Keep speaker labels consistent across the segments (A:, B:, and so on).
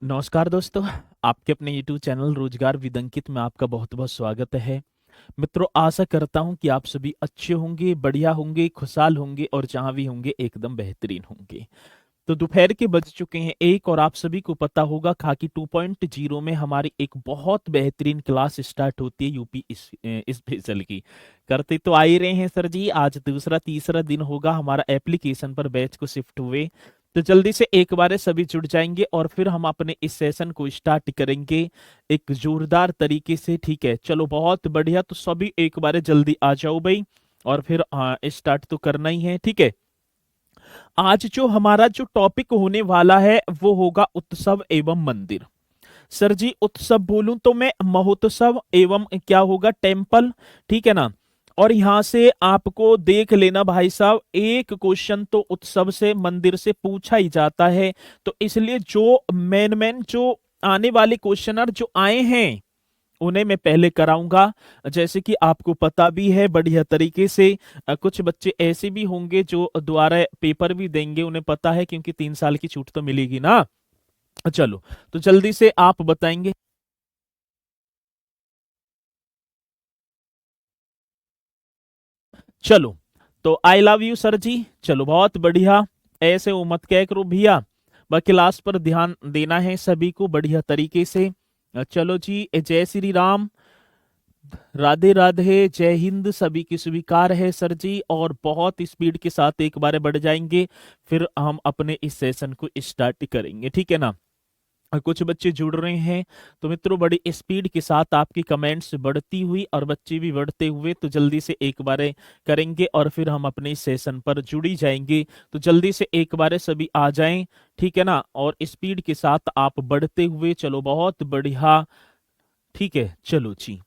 A: नमस्कार दोस्तों। आपके अपने YouTube चैनल रोजगार विद अंकित में आपका बहुत बहुत स्वागत है। मित्रों, आशा करता हूं कि आप सभी अच्छे होंगे, बढ़िया होंगे, खुशहाल होंगे और जहां भी होंगे एकदम बेहतरीन होंगे। तो दोपहर के बज चुके हैं 1 और आप सभी को पता होगा खाकी 2.0 में हमारी एक बहुत बेहतरीन क्लास स्टार्ट होती है यूपी स्पेशल की। करते तो आ ही रहे हैं सर जी, आज दूसरा तीसरा दिन होगा हमारा एप्लीकेशन पर बैच को शिफ्ट हुए। तो जल्दी से एक बार सभी जुड़ जाएंगे और फिर हम अपने इस सेशन को स्टार्ट करेंगे एक जोरदार तरीके से। ठीक है, चलो बहुत बढ़िया। तो सभी एक बार जल्दी आ जाओ भाई, और फिर स्टार्ट तो करना ही है। ठीक है, आज जो हमारा जो टॉपिक होने वाला है वो होगा उत्सव एवं मंदिर। सर जी, उत्सव बोलूं तो मैं महोत्सव एवं क्या होगा टेम्पल। ठीक है ना। और यहां से आपको देख लेना भाई साहब, एक क्वेश्चन तो उत्सव से मंदिर से पूछा ही जाता है। तो इसलिए जो मेन जो आने वाले क्वेश्चनर जो आए हैं उन्हें मैं पहले कराऊंगा। जैसे कि आपको पता भी है बढ़िया तरीके से, कुछ बच्चे ऐसे भी होंगे जो दोबारा पेपर भी देंगे, उन्हें पता है क्योंकि 3 साल की छूट तो मिलेगी ना। चलो, तो जल्दी से आप बताएंगे। चलो, तो आई लव यू सर जी। चलो बहुत बढ़िया। ऐसे वो मत कह करो भैया, बस क्लास पर ध्यान देना है सभी को बढ़िया तरीके से। चलो जी, जय श्री राम, राधे राधे, जय हिंद, सभी की स्वीकार है सर जी। और बहुत स्पीड के साथ एक बार बढ़ जाएंगे, फिर हम अपने इस सेशन को स्टार्ट करेंगे। ठीक है ना। कुछ बच्चे जुड़ रहे हैं, तो मित्रों बड़ी स्पीड के साथ आपकी कमेंट्स बढ़ती हुई और बच्चे भी बढ़ते हुए, तो जल्दी से एक बार करेंगे और फिर हम अपने इस सेशन पर जुड़ी जाएंगे। तो जल्दी से एक बार सभी आ जाएं। ठीक है ना, और स्पीड के साथ आप बढ़ते हुए चलो, बहुत बढ़िया। ठीक है, चलो जी।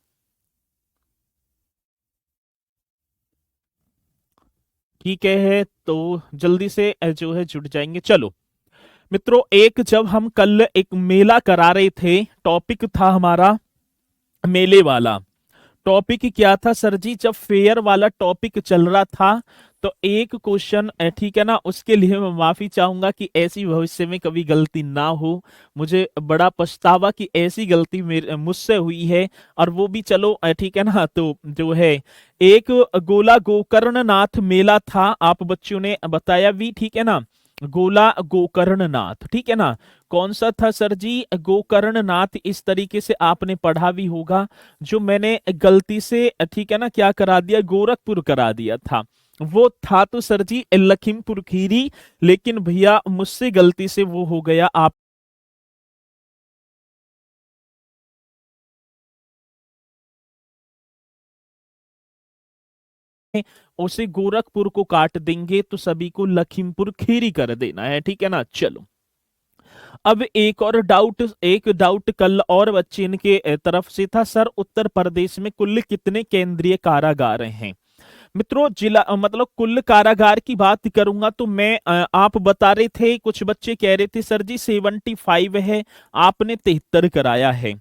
A: ठीक है, तो जल्दी से जो है जुड़ जाएंगे। चलो मित्रों, एक जब हम कल एक मेला करा रहे थे, टॉपिक था हमारा मेले वाला। टॉपिक क्या था सर जी, जब फेयर वाला टॉपिक चल रहा था तो एक क्वेश्चन, ठीक है ना, उसके लिए मैं माफी चाहूंगा कि ऐसी भविष्य में कभी गलती ना हो। मुझे बड़ा पछतावा कि ऐसी गलती मेरे मुझसे हुई है। और वो भी चलो, ठीक है ना, तो जो है एक गोला गोकर्ण नाथ मेला था, आप बच्चों ने बताया भी। ठीक है ना, गोला गोकर्ण नाथ, ठीक है ना। कौन सा था सर जी, गोकर्ण नाथ। इस तरीके से आपने पढ़ा भी होगा। जो मैंने गलती से, ठीक है ना, क्या करा दिया, गोरखपुर करा दिया था। वो था तो सर जी लखीमपुर खीरी, लेकिन भैया मुझसे गलती से वो हो गया, आप उसे गोरखपुर को काट देंगे तो सभी को लखीमपुर खीरी कर देना है। ठीक है ना। चलो, अब एक डाउट कल और बच्चे इनके तरफ से था, सर उत्तर प्रदेश में कुल कितने केंद्रीय कारागार हैं। मित्रों, जिला मतलब कुल कारागार की बात करूंगा तो मैं, आप बता रहे थे, कुछ बच्चे कह रहे थे सर जी 75 है, आपने 73 कराया है।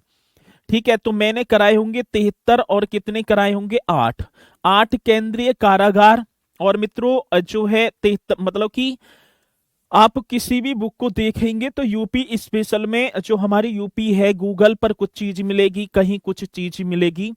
A: ठीक है, तो मैंने कराए होंगे 73 और कितने कराए होंगे 8। 8 केंद्रीय कारागार। और मित्रों जो है 73, मतलब कि आप किसी भी बुक को देखेंगे तो यूपी स्पेशल में जो हमारी यूपी है, गूगल पर कुछ चीज मिलेगी, कहीं कुछ चीज मिलेगी।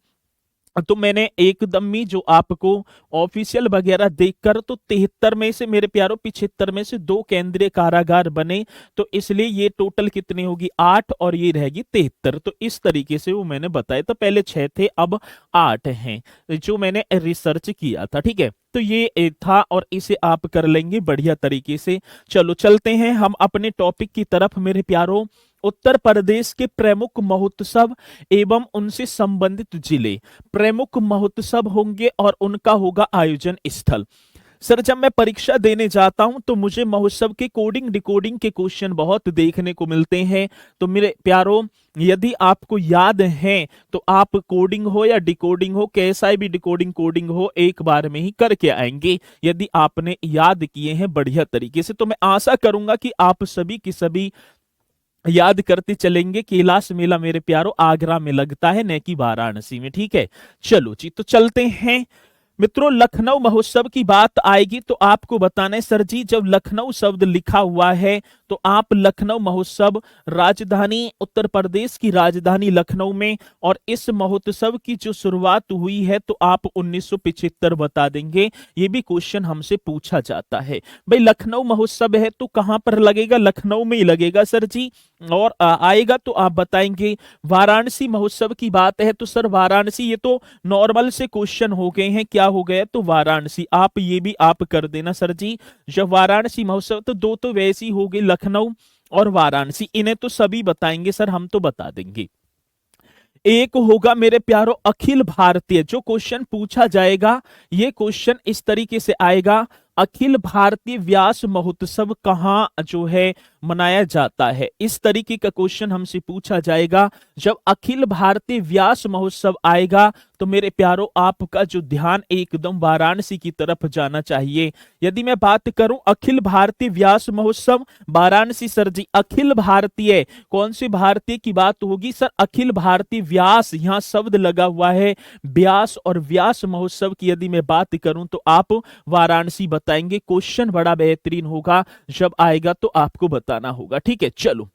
A: तो मैंने एकदम ही जो आपको ऑफिशियल वगैरह देखकर, तो 73 में से मेरे प्यारों 75 में से 2 केंद्रीय कारागार बने। तो इसलिए ये टोटल कितनी होगी 8, और ये रहेगी 73। तो इस तरीके से वो मैंने बताया, तो पहले 6 थे अब 8 हैं, जो मैंने रिसर्च किया था। ठीक है, तो ये एक था और इसे आप कर लेंगे बढ़िया तरीके से। चलो चलते हैं हम अपने टॉपिक की तरफ मेरे प्यारों। उत्तर प्रदेश के प्रमुख महोत्सव एवं उनसे संबंधित जिले, प्रमुख महोत्सव होंगे और उनका होगा आयोजन स्थल। सर, जब मैं परीक्षा देने जाता हूं तो मुझे महोत्सव के कोडिंग डिकोडिंग के क्वेश्चन बहुत देखने को मिलते हैं। तो मेरे प्यारों, यदि आपको याद है तो आप कोडिंग हो या डिकोडिंग हो, कैसा भी डिकोडिंग कोडिंग हो, एक बार में ही करके आएंगे यदि आपने याद किए हैं बढ़िया तरीके से। तो मैं आशा करूंगा कि आप सभी की सभी याद करते चलेंगे। कैलाश मेला मेरे प्यारों आगरा में लगता है, न कि वाराणसी में। ठीक है, चलो जी, तो चलते हैं। मित्रों लखनऊ महोत्सव की बात आएगी तो आपको बताना है सर जी, जब लखनऊ शब्द लिखा हुआ है तो आप लखनऊ महोत्सव राजधानी उत्तर प्रदेश की राजधानी लखनऊ में, और इस महोत्सव की जो शुरुआत हुई है तो आप 1975 बता देंगे। ये भी क्वेश्चन हमसे पूछा जाता है। भाई लखनऊ महोत्सव है तो कहां पर लगेगा, लखनऊ में ही लगेगा सर जी। और आएगा तो आप बताएंगे। वाराणसी महोत्सव की बात है तो सर वाराणसी, ये तो नॉर्मल से क्वेश्चन हो गए हैं, क्या हो गया तो वाराणसी, आप ये भी आप कर देना सर जी। जब वाराणसी महोत्सव तो दो तो वैसी हो गई, लखनऊ और वाराणसी, इन्हें तो सभी बताएंगे सर, हम तो बता देंगे। एक होगा मेरे प्यारो अखिल भारतीय, जो क्वेश्चन पूछा जाएगा ये क्वेश्चन इस तरीके से आएगा, अखिल भारतीय व्यास महोत्सव कहाँ जो है मनाया जाता है, इस तरीके का क्वेश्चन हमसे पूछा जाएगा। जब अखिल भारतीय व्यास महोत्सव आएगा तो मेरे प्यारो आपका जो ध्यान एकदम वाराणसी की तरफ जाना चाहिए। यदि मैं बात करूं अखिल भारतीय व्यास महोत्सव वाराणसी, सर जी अखिल भारतीय, कौन से भारतीय की बात होगी सर, अखिल भारतीय व्यास, यहाँ शब्द लगा हुआ है व्यास, और व्यास महोत्सव की यदि मैं बात करूं तो आप वाराणसी बताएंगे। क्वेश्चन बड़ा बेहतरीन होगा, जब आएगा तो आपको बताना होगा। ठीक है, चलो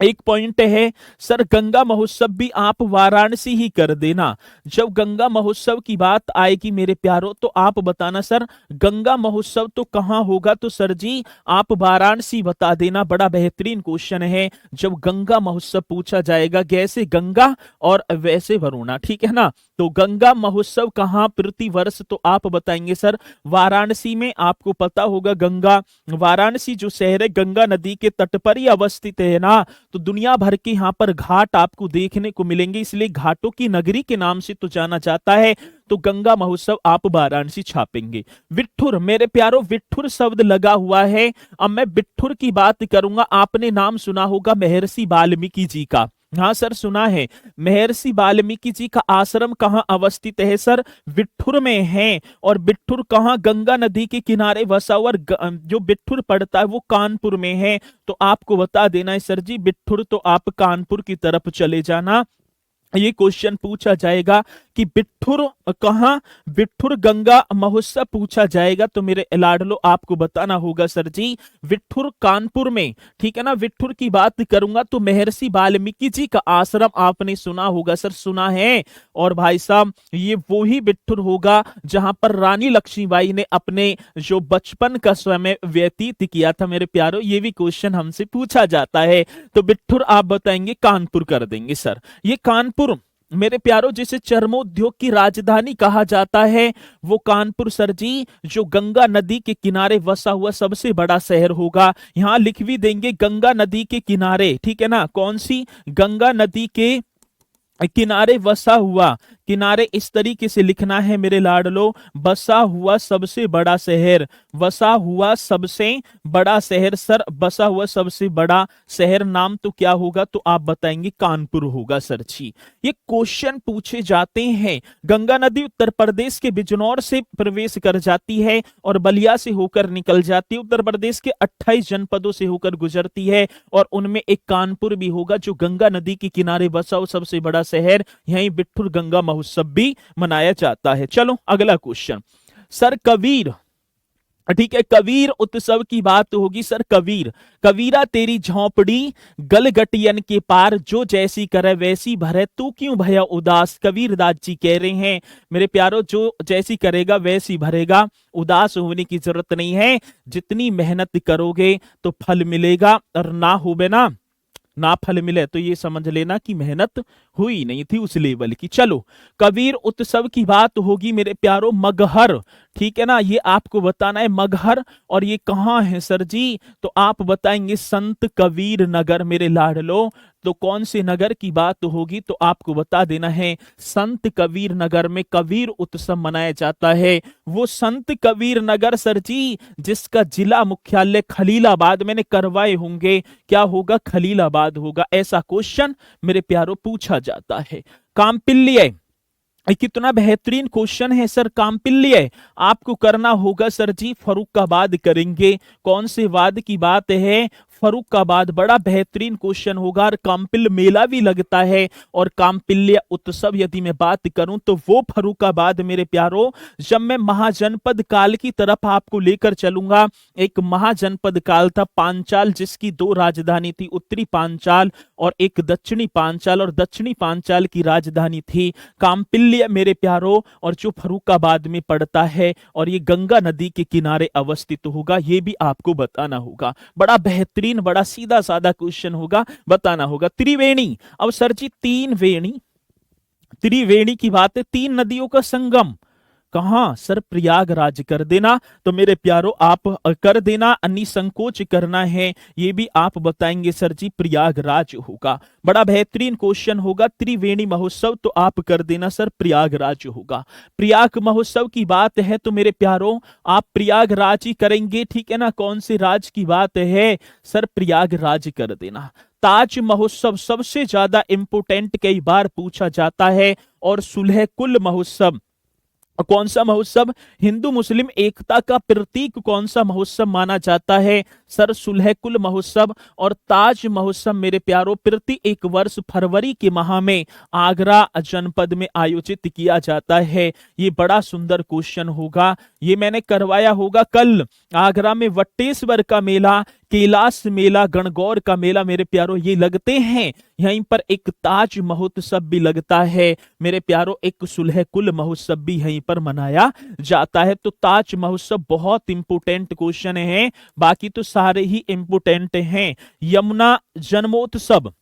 A: एक पॉइंट है सर, गंगा महोत्सव भी आप वाराणसी ही कर देना। जब गंगा महोत्सव की बात आएगी मेरे प्यारो तो आप बताना सर गंगा महोत्सव तो कहां होगा, तो सर जी आप वाराणसी बता देना। बड़ा बेहतरीन क्वेश्चन है, जब गंगा महोत्सव पूछा जाएगा, जैसे गंगा और वैसे वरुणा, ठीक है ना। तो गंगा महोत्सव कहां प्रति वर्ष, तो आप बताएंगे सर वाराणसी में। आपको पता होगा गंगा, वाराणसी जो शहर है गंगा नदी के तट पर ही अवस्थित है ना, तो दुनिया भर के यहाँ पर घाट आपको देखने को मिलेंगे, इसलिए घाटों की नगरी के नाम से तो जाना जाता है। तो गंगा महोत्सव आप वाराणसी छापेंगे। विठुर मेरे प्यारो, विठुर शब्द लगा हुआ है। अब मैं विठुर की बात करूंगा, आपने नाम सुना होगा महर्षि वाल्मीकि जी का। हाँ सर सुना है। महर्षि वाल्मीकि जी का आश्रम कहाँ अवस्थित है सर, विठुर में है। और विठुर कहाँ, गंगा नदी के किनारे बसा हुआ, और जो विठुर पड़ता है वो कानपुर में है। तो आपको बता देना है सर जी विठुर, तो आप कानपुर की तरफ चले जाना। ये क्वेश्चन पूछा जाएगा कि विठुर कहां, विठुर गंगा महोत्सव पूछा जाएगा तो मेरे लाडलो आपको बताना होगा सर जी विठुर कानपुर में, ठीक है ना। विठुर की बात करूंगा तो महर्षि वाल्मीकि जी का आश्रम आपने सुना होगा सर, सुना है। और भाई साहब ये वो ही विठुर होगा जहां पर रानी लक्ष्मीबाई ने अपने जो बचपन का समय व्यतीत किया था मेरे प्यारो, ये भी क्वेश्चन हमसे पूछा जाता है। तो विठुर आप बताएंगे कानपुर कर देंगे सर। ये कानपुर मेरे प्यारो जिसे चर्मोद्योग की राजधानी कहा जाता है वो कानपुर सर जी, जो गंगा नदी के किनारे बसा हुआ सबसे बड़ा शहर होगा। यहां लिख भी देंगे गंगा नदी के किनारे, ठीक है ना, कौन सी, गंगा नदी के किनारे बसा हुआ, किनारे इस तरीके से लिखना है मेरे लाडलो, बसा हुआ सबसे बड़ा शहर, बसा हुआ सबसे बड़ा शहर सर, बसा हुआ सबसे बड़ा शहर नाम तो क्या होगा, तो आप बताएंगे कानपुर होगा सर जी। ये क्वेश्चन पूछे जाते हैं। गंगा नदी उत्तर प्रदेश के बिजनौर से प्रवेश कर जाती है और बलिया से होकर निकल जाती है। उत्तर प्रदेश के 28 जनपदों से होकर गुजरती है और उनमें एक कानपुर भी होगा जो गंगा नदी के किनारे बसा हुआ सबसे बड़ा शहर। यहीं बिट्ठुर गंगा महोत्सव भी मनाया जाता है। चलो अगला क्वेश्चन, सर कबीर, ठीक है, कबीर उत्सव की बात होगी सर। कबीर, कबीरा तेरी झोंपड़ी गलगटियन के पार, जो जैसी करे वैसी भरे, तू क्यों भया उदास। कबीरदास जी कह रहे हैं मेरे प्यारो, जो जैसी करेगा वैसी भरेगा, उदास होने की जरूरत नहीं है। जितनी मेहनत करोगे तो फल मिलेगा, और ना हो ना फल मिले तो ये समझ लेना कि मेहनत हुई नहीं थी उस लेवल की। चलो कबीर उत्सव की बात होगी मेरे प्यारो मगहर, ठीक है ना, ये आपको बताना है मगहर। और ये कहाँ है सर जी, तो आप बताएंगे संत कबीर नगर मेरे लाडलो। तो कौन से नगर की बात होगी, तो आपको बता देना है संत कबीर नगर में कबीर उत्सव मनाया जाता है। वो संत कबीर नगर सर जी जिसका जिला मुख्यालय खलीलाबाद, मैंने करवाए होंगे, क्या होगा, खलीलाबाद होगा। ऐसा क्वेश्चन मेरे प्यारो पूछा जाता है। काम्पिल्य, कितना बेहतरीन क्वेश्चन है सर। काम्पिल्य आपको करना होगा सर जी फर्रुखाबाद करेंगे। कौन से वाद की बात है, फर्रुखाबाद, बड़ा बेहतरीन क्वेश्चन होगा। और काम्पिल मेला भी लगता है, और काम्पिल्य उत्सव यदि मैं बात करूं तो वो फर्रुखाबाद मेरे प्यारों, जब मैं महाजनपद काल की तरफ आपको लेकर चलूंगा, एक महाजनपद काल था पांचाल, जिसकी दो राजधानी थी, उत्तरी पांचाल और एक दक्षिणी पांचाल, और दक्षिणी पांचाल की राजधानी थी काम्पिल्य मेरे प्यारों, और जो फर्रुखाबाद में पड़ता है, और ये गंगा नदी के किनारे अवस्थित होगा। ये भी आपको बताना होगा। बड़ा बेहतरीन, बड़ा सीधा साधा क्वेश्चन होगा, बताना होगा। त्रिवेणी, अब सर जी तीन वेणी, त्रिवेणी की बात है, तीन नदियों का संगम कहां? सर प्रयागराज कर देना। तो मेरे प्यारों आप कर देना, निसंकोच करना है, ये भी आप बताएंगे सर जी प्रयागराज होगा। बड़ा बेहतरीन क्वेश्चन होगा। त्रिवेणी महोत्सव तो आप कर देना सर प्रयागराज होगा। प्रयाग महोत्सव की बात है तो मेरे प्यारों आप प्रयागराज ही करेंगे, ठीक है ना। कौन से राज की बात है? सर प्रयागराज कर देना। ताज महोत्सव सबसे ज्यादा इंपोर्टेंट कई बार पूछा जाता है। और सुलह कुल महोत्सव, कौन सा महोत्सव? हिंदू मुस्लिम एकता का प्रतीक कौन सा महोत्सव माना जाता है? सर सुलह कुल महोत्सव। और ताज महोत्सव मेरे प्यारों प्रति एक वर्ष फरवरी के माह में आगरा जनपद में आयोजित किया जाता है। ये बड़ा सुंदर क्वेश्चन होगा, ये मैंने करवाया होगा कल। आगरा में वट्टेश्वर का मेला, कैलाश मेला, गणगौर का मेला मेरे प्यारों ये लगते हैं। यहीं पर एक ताज महोत्सव भी लगता है मेरे प्यारों, एक सुलह कुल महोत्सव भी यहीं पर मनाया जाता है। तो ताज महोत्सव बहुत इंपोर्टेंट क्वेश्चन है, बाकी तो सारे ही इंपोर्टेंट हैं। यमुना जन्मोत्सव,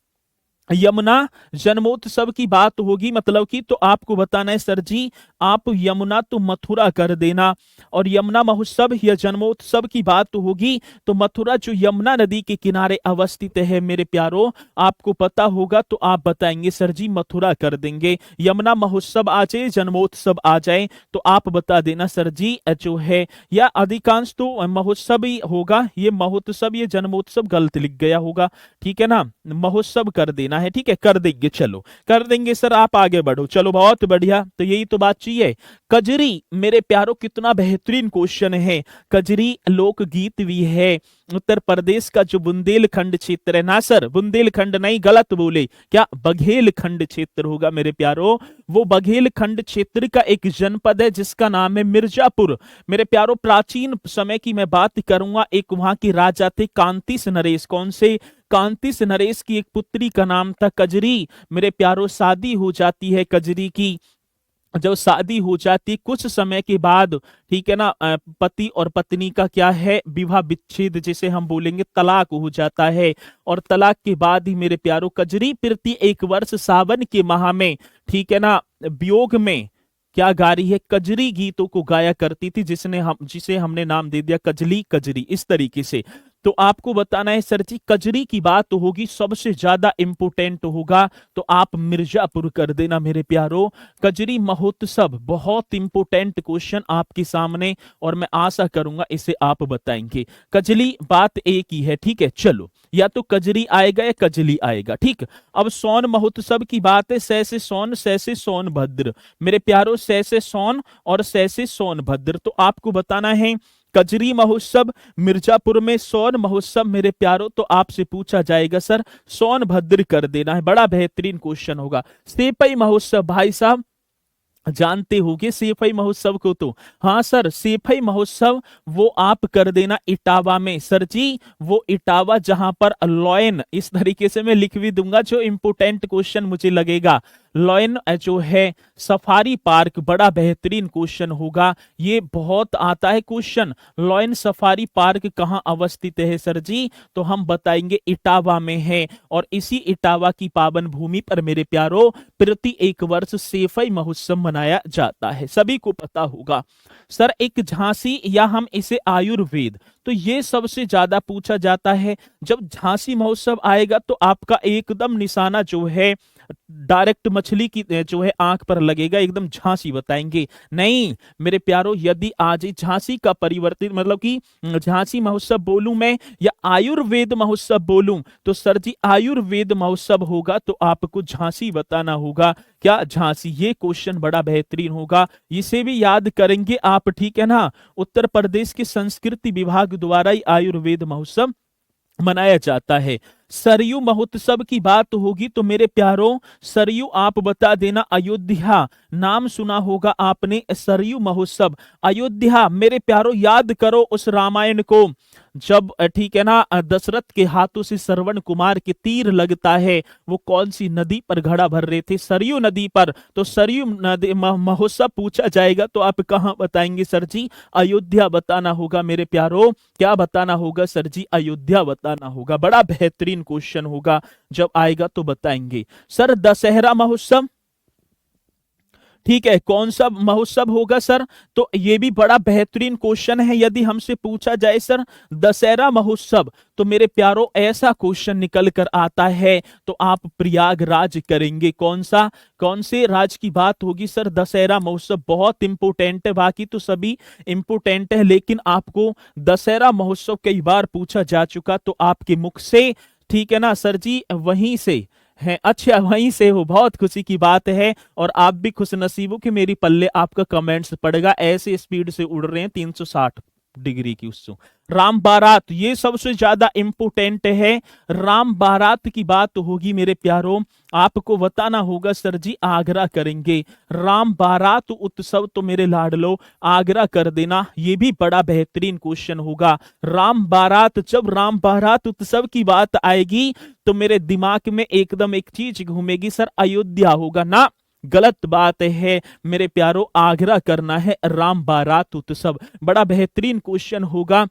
A: यमुना जन्मोत्सव की बात होगी मतलब कि, तो आपको बताना है सर जी आप यमुना तो मथुरा कर देना। और यमुना महोत्सव या जन्मोत्सव की बात होगी तो मथुरा जो यमुना नदी के किनारे अवस्थित है मेरे प्यारों, आपको पता होगा तो आप बताएंगे सर जी मथुरा कर देंगे। यमुना महोत्सव आ जाए, जन्मोत्सव आ जाए तो आप बता देना सर जी जो है, या अधिकांश तो महोत्सव ही होगा। ये महोत्सव, ये जन्मोत्सव गलत लिख गया होगा, ठीक है ना। महोत्सव कर देना है, ठीक है, कर देंगे, चलो कर देंगे सर, आप आगे बढ़ो, चलो बहुत बढ़िया। तो यही तो बात चाहिए। कजरी मेरे प्यारों कितना बेहतरीन क्वेश्चन है। कजरी लोकगीत भी है। उत्तर प्रदेश का जो बुंदेलखंड क्षेत्र है ना सर, बुंदेलखंड नहीं, गलत बोले, क्या बघेलखंड क्षेत्र होगा मेरे प्यारों। वो बघेलखंड क्षेत्र का एक जनपद है जिसका नाम है मिर्जापुर। मेरे प्यारों प्राचीन समय की मैं बात करूंगा, एक वहां के राजा थे कांतिस नरेश। कौन से? कांतिस नरेश की एक पुत्री का नाम था कजरी। मेरे प्यारों शादी हो जाती है कजरी की। जब शादी हो जाती कुछ समय के बाद, ठीक है ना, पति और पत्नी का क्या है, विवाह विच्छेद जिसे हम बोलेंगे, तलाक हो जाता है। और तलाक के बाद ही मेरे प्यारों कजरी प्रति एक वर्ष सावन के माह में, ठीक है ना, वियोग में क्या गा रही है, कजरी गीतों को गाया करती थी, जिसे हमने नाम दे दिया कजली कजरी, इस तरीके से। तो आपको बताना है सर जी कजरी की बात होगी, सबसे ज्यादा इंपोर्टेंट होगा तो आप मिर्जापुर कर देना मेरे प्यारों। कजरी महोत्सव बहुत इंपोर्टेंट क्वेश्चन आपके सामने, और मैं आशा करूंगा इसे आप बताएंगे। कजली बात एक ही है, ठीक है, चलो या तो कजरी आएगा या कजली आएगा, ठीक। अब सोन महोत्सव की बात है, सै से सोन, सै से सोनभद्र मेरे प्यारों, सै से सोन और सै से सोनभद्र। तो आपको बताना है कजरी महोत्सव मिर्जापुर में, सोन महोत्सव मेरे प्यारों तो आपसे पूछा जाएगा सर सोनभद्र कर देना है। बड़ा बेहतरीन क्वेश्चन होगा। सेपई महोत्सव भाई साहब जानते होगे सेफई महोत्सव को तो? हाँ सर, सेफई महोत्सव वो आप कर देना इटावा में सर जी, वो इटावा जहां पर लॉयन, इस तरीके से मैं लिख भी दूंगा जो इंपोर्टेंट क्वेश्चन मुझे लगेगा। लॉयन जो है सफारी पार्क, बड़ा बेहतरीन क्वेश्चन होगा, ये बहुत आता है क्वेश्चन। लॉयन सफारी पार्क कहां अवस्थित है सर जी? तो हम बताएंगे इटावा में है। और इसी इटावा की पावन भूमि पर मेरे प्यारों प्रति एक वर्ष सेफई महोत्सव मनाया जाता है, सभी को पता होगा। सर एक झांसी या हम इसे आयुर्वेद, तो ये सबसे ज्यादा पूछा जाता है। जब झांसी महोत्सव आएगा तो आपका एकदम निशाना जो है डायरेक्ट मछली की जो है आंख पर लगेगा, एकदम झांसी बताएंगे। नहीं मेरे प्यारों, यदि आज झांसी का परिवर्तित मतलब कि झांसी महोत्सव बोलूं मैं या आयुर्वेद महोत्सव बोलूं, तो सर जी आयुर्वेद महोत्सव होगा तो आपको झांसी बताना होगा। क्या झांसी? ये क्वेश्चन बड़ा बेहतरीन होगा, इसे भी याद करेंगे आप, ठीक है ना। उत्तर प्रदेश के संस्कृति विभाग द्वारा ही आयुर्वेद महोत्सव मनाया जाता है। सरयू महोत्सव की बात होगी तो मेरे प्यारों, सरयू आप बता देना। अयोध्या नाम सुना होगा आपने, सरयू महोत्सव। अयोध्या मेरे प्यारों याद करो उस रामायण को, जब ठीक है ना दशरथ के हाथों से श्रवण कुमार के तीर लगता है, वो कौन सी नदी पर घड़ा भर रहे थे? सरयू नदी पर। तो सरयू नदी महोत्सव पूछा जाएगा तो आप कहां बताएंगे सर जी? अयोध्या बताना होगा मेरे प्यारों। क्या बताना होगा सर जी? अयोध्या बताना होगा। बड़ा बेहतरीन क्वेश्चन होगा, जब आएगा तो बताएंगे। सर दशहरा महोत्सव, ठीक है, कौन सा महोत्सव होगा सर? तो ये भी बड़ा बेहतरीन क्वेश्चन है। यदि हमसे पूछा जाए सर दशहरा महोत्सव, तो मेरे प्यारों ऐसा क्वेश्चन निकल कर आता है तो आप प्रयागराज करेंगे। कौन सा, कौन से राज्य की बात होगी सर? दशहरा महोत्सव बहुत इंपोर्टेंट है, बाकी तो सभी इंपोर्टेंट है, लेकिन आपको दशहरा महोत्सव कई बार पूछा जा चुका, तो आपके मुख से, ठीक है ना सर जी, वहीं से है। अच्छा, वहीं से हो, बहुत खुशी की बात है। और आप भी खुश नसीब हो कि मेरी पल्ले आपका कमेंट्स पड़ेगा। ऐसे स्पीड से उड़ रहे हैं 360 डिग्री की उससे। राम बारात, ये सबसे ज्यादा इंपोर्टेंट है। राम बारात की बात होगी मेरे प्यारों, आपको बताना होगा सर जी आगरा करेंगे। राम बारात उत्सव तो मेरे लाडलो आगरा कर देना, ये भी बड़ा बेहतरीन क्वेश्चन होगा। राम बारात, जब राम बारात उत्सव की बात आएगी तो मेरे दिमाग में एकदम एक चीज घूमेगी, सर अयोध्या होगा ना? गलत बात है मेरे प्यारों, आगरा करना है राम बारात उत्सव। बड़ा बेहतरीन क्वेश्चन होगा।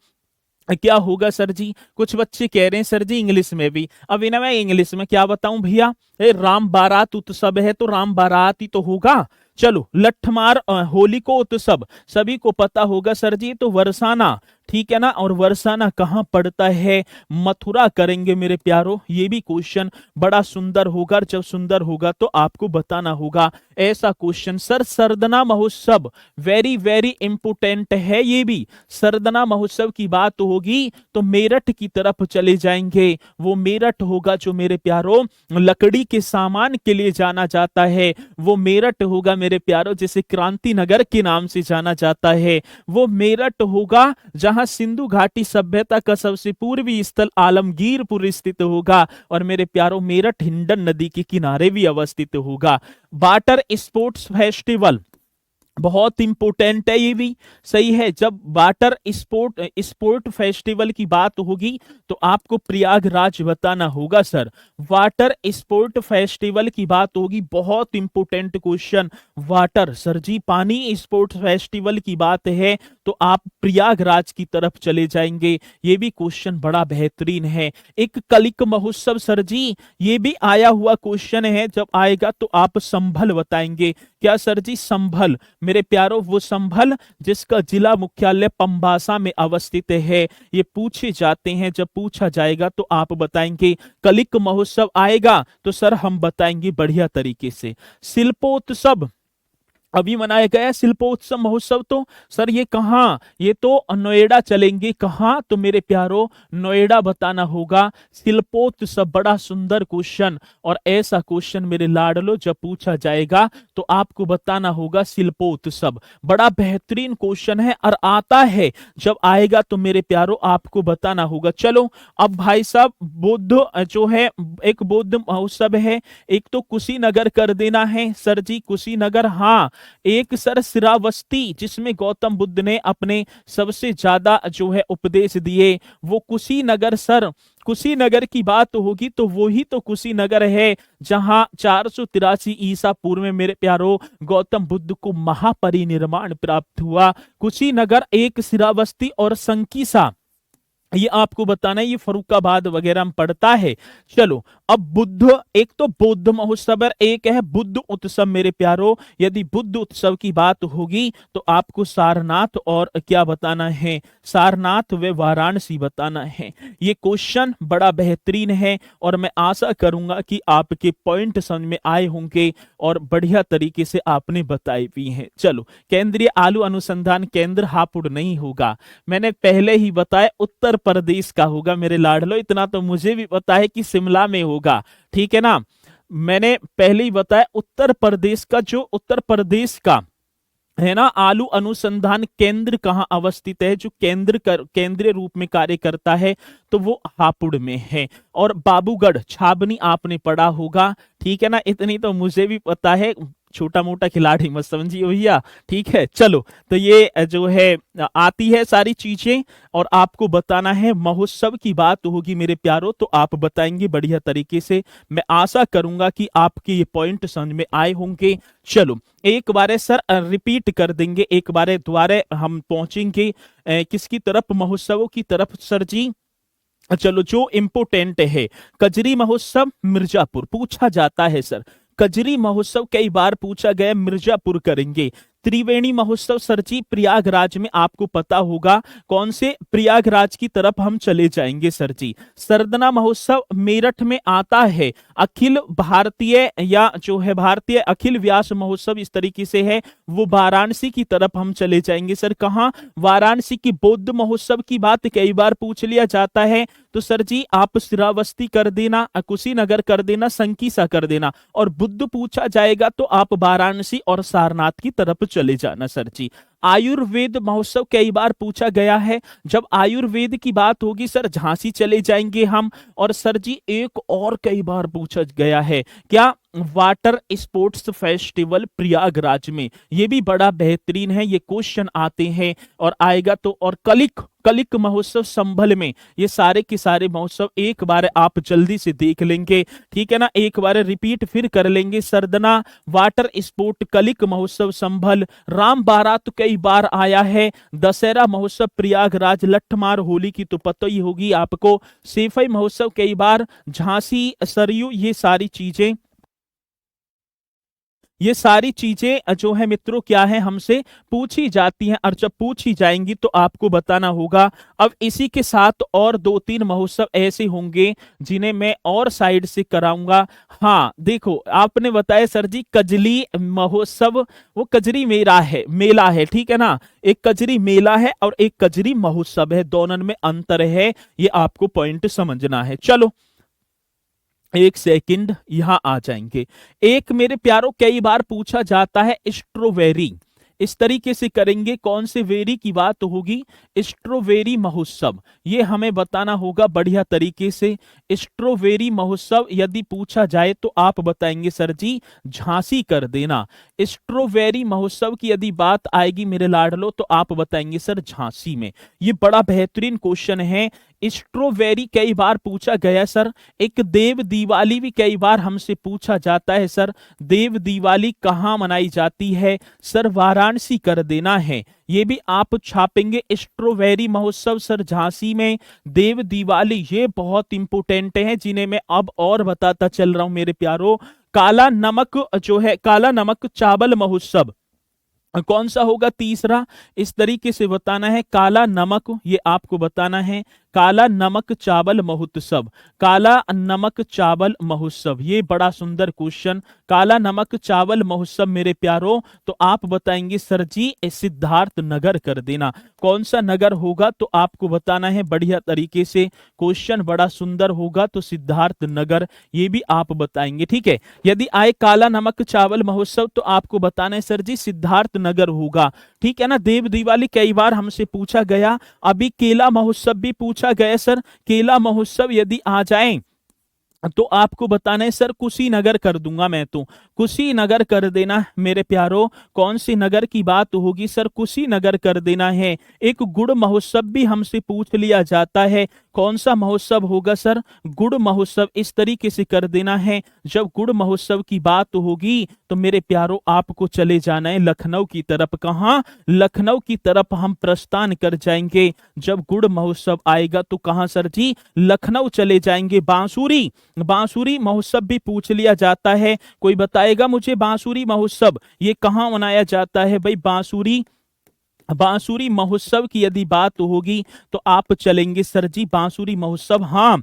A: क्या होगा सर जी? कुछ बच्चे कह रहे हैं सर जी इंग्लिश में भी। अब इन्हें मैं इंग्लिश में क्या बताऊं भैया? राम बारात उत्सव है तो राम बारात ही तो होगा। चलो, लठमार होली को उत्सव सभी को पता होगा सर जी, तो वरसाना, ठीक है ना? और वरसाना कहां पड़ता है? मथुरा करेंगे मेरे प्यारों। ये भी क्वेश्चन बड़ा सुंदर होगा, जब सुंदर होगा तो आपको बताना होगा ऐसा क्वेश्चन। सर सरदना महोत्सव वेरी वेरी इंपोर्टेंट है, ये भी सरदना महोत्सव की बात होगी तो मेरठ की तरफ चले जाएंगे। वो मेरठ होगा जो मेरे प्यारों लकड़ी के सामान के लिए जाना जाता है, वो मेरठ होगा मेरे प्यारों, जिसे क्रांति नगर के नाम से जाना जाता है। वो मेरठ होगा जहां सिंधु घाटी सभ्यता का सबसे पूर्वी स्थल आलमगीरपुर स्थित होगा। और मेरे प्यारों मेरठ हिंडन नदी के किनारे भी अवस्थित होगा। वाटर स्पोर्ट्स फेस्टिवल बहुत इंपोर्टेंट है, ये भी सही है। जब वाटर स्पोर्ट फेस्टिवल की बात होगी तो आपको प्रयागराज बताना होगा सर। वाटर स्पोर्ट फेस्टिवल की बात होगी, बहुत इंपोर्टेंट क्वेश्चन। वाटर सर जी, पानी स्पोर्ट फेस्टिवल की बात है तो आप प्रयागराज की तरफ चले जाएंगे। ये भी क्वेश्चन बड़ा बेहतरीन है। एक कलिक महोत्सव सर जी, ये भी आया हुआ क्वेश्चन है, जब आएगा तो आप संभल बताएंगे। क्या सर जी? संभल मेरे प्यारों, वो संभल जिसका जिला मुख्यालय पंबासा में अवस्थित है। ये पूछे जाते हैं, जब पूछा जाएगा तो आप बताएंगे। कलिक महोत्सव आएगा तो सर हम बताएंगे बढ़िया तरीके से। शिल्पोत्सव अभी मनाया गया शिल्पोत्सव महोत्सव, तो सर ये कहां? ये तो नोएडा चलेंगे। कहां? तो मेरे प्यारों नोएडा बताना होगा। शिल्पोत्सव बड़ा सुंदर क्वेश्चन, और ऐसा क्वेश्चन मेरे लाडलो जब पूछा जाएगा तो आपको बताना होगा शिल्पोत्सव। बड़ा बेहतरीन क्वेश्चन है और आता है, जब आएगा तो मेरे प्यारों आपको बताना होगा। चलो अब भाई साहब, बौद्ध जो है एक बौद्ध महोत्सव है, एक तो कुशीनगर कर देना है सर जी। कुशीनगर, हाँ। एक सर श्रावस्ती, जिसमें गौतम बुद्ध ने अपने सबसे ज्यादा जो है उपदेश दिए, वो कुशीनगर सर। कुशीनगर की बात होगी तो वो ही तो कुशीनगर है जहां 483 ईसा पूर्व में मेरे प्यारो गौतम बुद्ध को महापरिनिर्वाण प्राप्त हुआ। कुशीनगर, एक श्रावस्ती और संकीसा, ये आपको बताना है, ये फरुखाबाद वगैरह में पड़ता है। चलो अब बुद्ध, एक तो बौद्ध महोत्सव, एक है बुद्ध उत्सव मेरे प्यारो। यदि बुद्ध उत्सव की बात होगी तो आपको सारनाथ और क्या बताना है? सारनाथ व वाराणसी बताना है। ये क्वेश्चन बड़ा बेहतरीन है और मैं आशा करूंगा कि आपके पॉइंट समझ में आए होंगे और बढ़िया तरीके से आपने बताए भी हैं। चलो, केंद्रीय आलू अनुसंधान केंद्र हापुड़ नहीं होगा, मैंने पहले ही बताया उत्तर प्रदेश का होगा मेरे लाडलो। इतना तो मुझे भी पता है कि शिमला में होगा, ठीक है ना? मैंने पहले ही बताया उत्तर प्रदेश का, जो उत्तर प्रदेश का है ना, आलू अनुसंधान केंद्र कहाँ अवस्थित है, जो केंद्रीय रूप में कार्य करता है, तो वो हापुड़ में है। और बाबूगढ़ छावनी आपने पढ़ा होगा, ठीक है ना, इतनी तो मुझे भी पता है, छोटा मोटा खिलाड़ी मत समझिए भैया, ठीक है। चलो, तो ये जो है आती है सारी चीजें, और आपको बताना है महोत्सव की बात होगी मेरे प्यारों, तो आप बताएंगे बढ़िया तरीके से। मैं आशा करूंगा कि आपके ये पॉइंट समझ में आए होंगे। चलो, एक बार सर रिपीट कर देंगे, एक बार दोबारा हम पहुंचेंगे किसकी तरफ, महोत्सवों की तरफ सर जी। चलो, जो इम्पोर्टेंट है, कजरी महोत्सव मिर्जापुर पूछा जाता है सर, कजरी महोत्सव कई बार पूछा गया, मिर्जापुर करेंगे। त्रिवेणी महोत्सव सर जी प्रयागराज में, आपको पता होगा कौन से, प्रयागराज की तरफ हम चले जाएंगे सर जी। सरदना महोत्सव मेरठ में आता है। अखिल भारतीय या जो है भारतीय अखिल व्यास महोत्सव इस तरीके से है, वो वाराणसी की तरफ हम चले जाएंगे सर। कहाँ, वाराणसी की। बौद्ध महोत्सव की बात कई बार पूछ लिया जाता है, तो सर जी आप श्रावस्ती कर देना, कुशीनगर कर देना, संकीसा कर देना। और बुद्ध पूछा जाएगा तो आप वाराणसी और सारनाथ की तरफ चले जाना सर जी। आयुर्वेद महोत्सव कई बार पूछा गया है, जब आयुर्वेद की बात होगी सर झांसी चले जाएंगे हम। और सर जी एक और कई बार पूछा गया है, क्या, वाटर स्पोर्ट्स फेस्टिवल प्रयागराज में, ये भी बड़ा बेहतरीन है, ये क्वेश्चन आते हैं और आएगा तो। और कलिक कलिक महोत्सव संभल में, ये सारे के सारे महोत्सव एक बार आप जल्दी से देख लेंगे, ठीक है ना, एक बार रिपीट फिर कर लेंगे। सरदना, वाटर स्पोर्ट, कलिक महोत्सव संभल, राम बारात कई बार आया है, दशहरा महोत्सव प्रयागराज, लठमार होली की तो पता ही होगी आपको, सेफई महोत्सव कई बार, झांसी, सरयू, ये सारी चीजें जो है मित्रों क्या है, हमसे पूछी जाती हैं, और जब पूछी जाएंगी तो आपको बताना होगा। अब इसी के साथ और 2-3 महोत्सव ऐसे होंगे जिन्हें मैं और साइड से कराऊंगा। हाँ देखो, आपने बताया सर जी कजली महोत्सव, वो कजरी मेला है, ठीक है ना, एक कजरी मेला है और एक कजरी महोत्सव है, दोनों में अंतर है, ये आपको पॉइंट समझना है। चलो एक सेकंड, यहां आ जाएंगे। एक मेरे प्यारों कई बार पूछा जाता है स्ट्रॉबेरी, इस तरीके से करेंगे, कौन से वेरी की बात होगी, स्ट्रॉबेरी महोत्सव, ये हमें बताना होगा बढ़िया तरीके से। स्ट्रॉबेरी महोत्सव यदि पूछा जाए तो आप बताएंगे सर जी झांसी कर देना। स्ट्रॉबेरी महोत्सव की यदि बात आएगी मेरे लाडलो तो आप बताएंगे सर झांसी में। ये बड़ा बेहतरीन क्वेश्चन है। स्ट्रॉबेरी कई बार पूछा गया सर। एक देव दिवाली भी कई बार हमसे पूछा जाता है सर, देव दिवाली कहाँ मनाई जाती है, सर वाराणसी कर देना है, ये भी आप छापेंगे। स्ट्रॉबेरी महोत्सव सर झांसी में, देव दिवाली, ये बहुत इंपोर्टेंट है जिन्हें मैं अब और बताता चल रहा हूं मेरे प्यारों। काला नमक जो है, काला नमक चावल महोत्सव कौन सा होगा, तीसरा, इस तरीके से बताना है। काला नमक, ये आपको बताना है, काला नमक चावल महोत्सव, काला नमक चावल महोत्सव, ये बड़ा सुंदर क्वेश्चन, काला नमक चावल महोत्सव मेरे प्यारों, तो आप बताएंगे सर जी सिद्धार्थ नगर कर देना। कौन सा नगर होगा तो आपको बताना है बढ़िया तरीके से, क्वेश्चन बड़ा सुंदर होगा, तो सिद्धार्थ नगर, ये भी आप बताएंगे, ठीक है। यदि आए काला नमक चावल महोत्सव तो आपको बताना है सर जी सिद्धार्थ नगर होगा, ठीक है ना। देव दिवाली कई बार हमसे पूछा गया, अभी केला महोत्सव भी पूछा गया सर, केला महोत्सव यदि आ जाए तो आपको बताना है सर कुशीनगर कर दूंगा मैं, तो कुशीनगर कर देना मेरे प्यारों। कौन सी नगर की बात होगी सर, कुशीनगर कर देना है। एक गुड़ महोत्सव भी हमसे पूछ लिया जाता है, कौन सा महोत्सव होगा सर, गुड़ महोत्सव, इस तरीके से कर देना है। जब गुड़ महोत्सव की बात होगी तो मेरे प्यारों आपको चले जाना है लखनऊ की तरफ। कहां, लखनऊ की तरफ हम प्रस्थान कर जाएंगे। जब गुड़ महोत्सव आएगा तो कहां सर जी, लखनऊ चले जाएंगे। बांसुरी, बांसुरी महोत्सव भी पूछ लिया जाता है, कोई बताएगा मुझे बांसुरी महोत्सव ये कहां मनाया जाता है भाई। बांसुरी, बांसुरी महोत्सव की यदि बात होगी तो आप चलेंगे सर जी बांसुरी महोत्सव, हाँ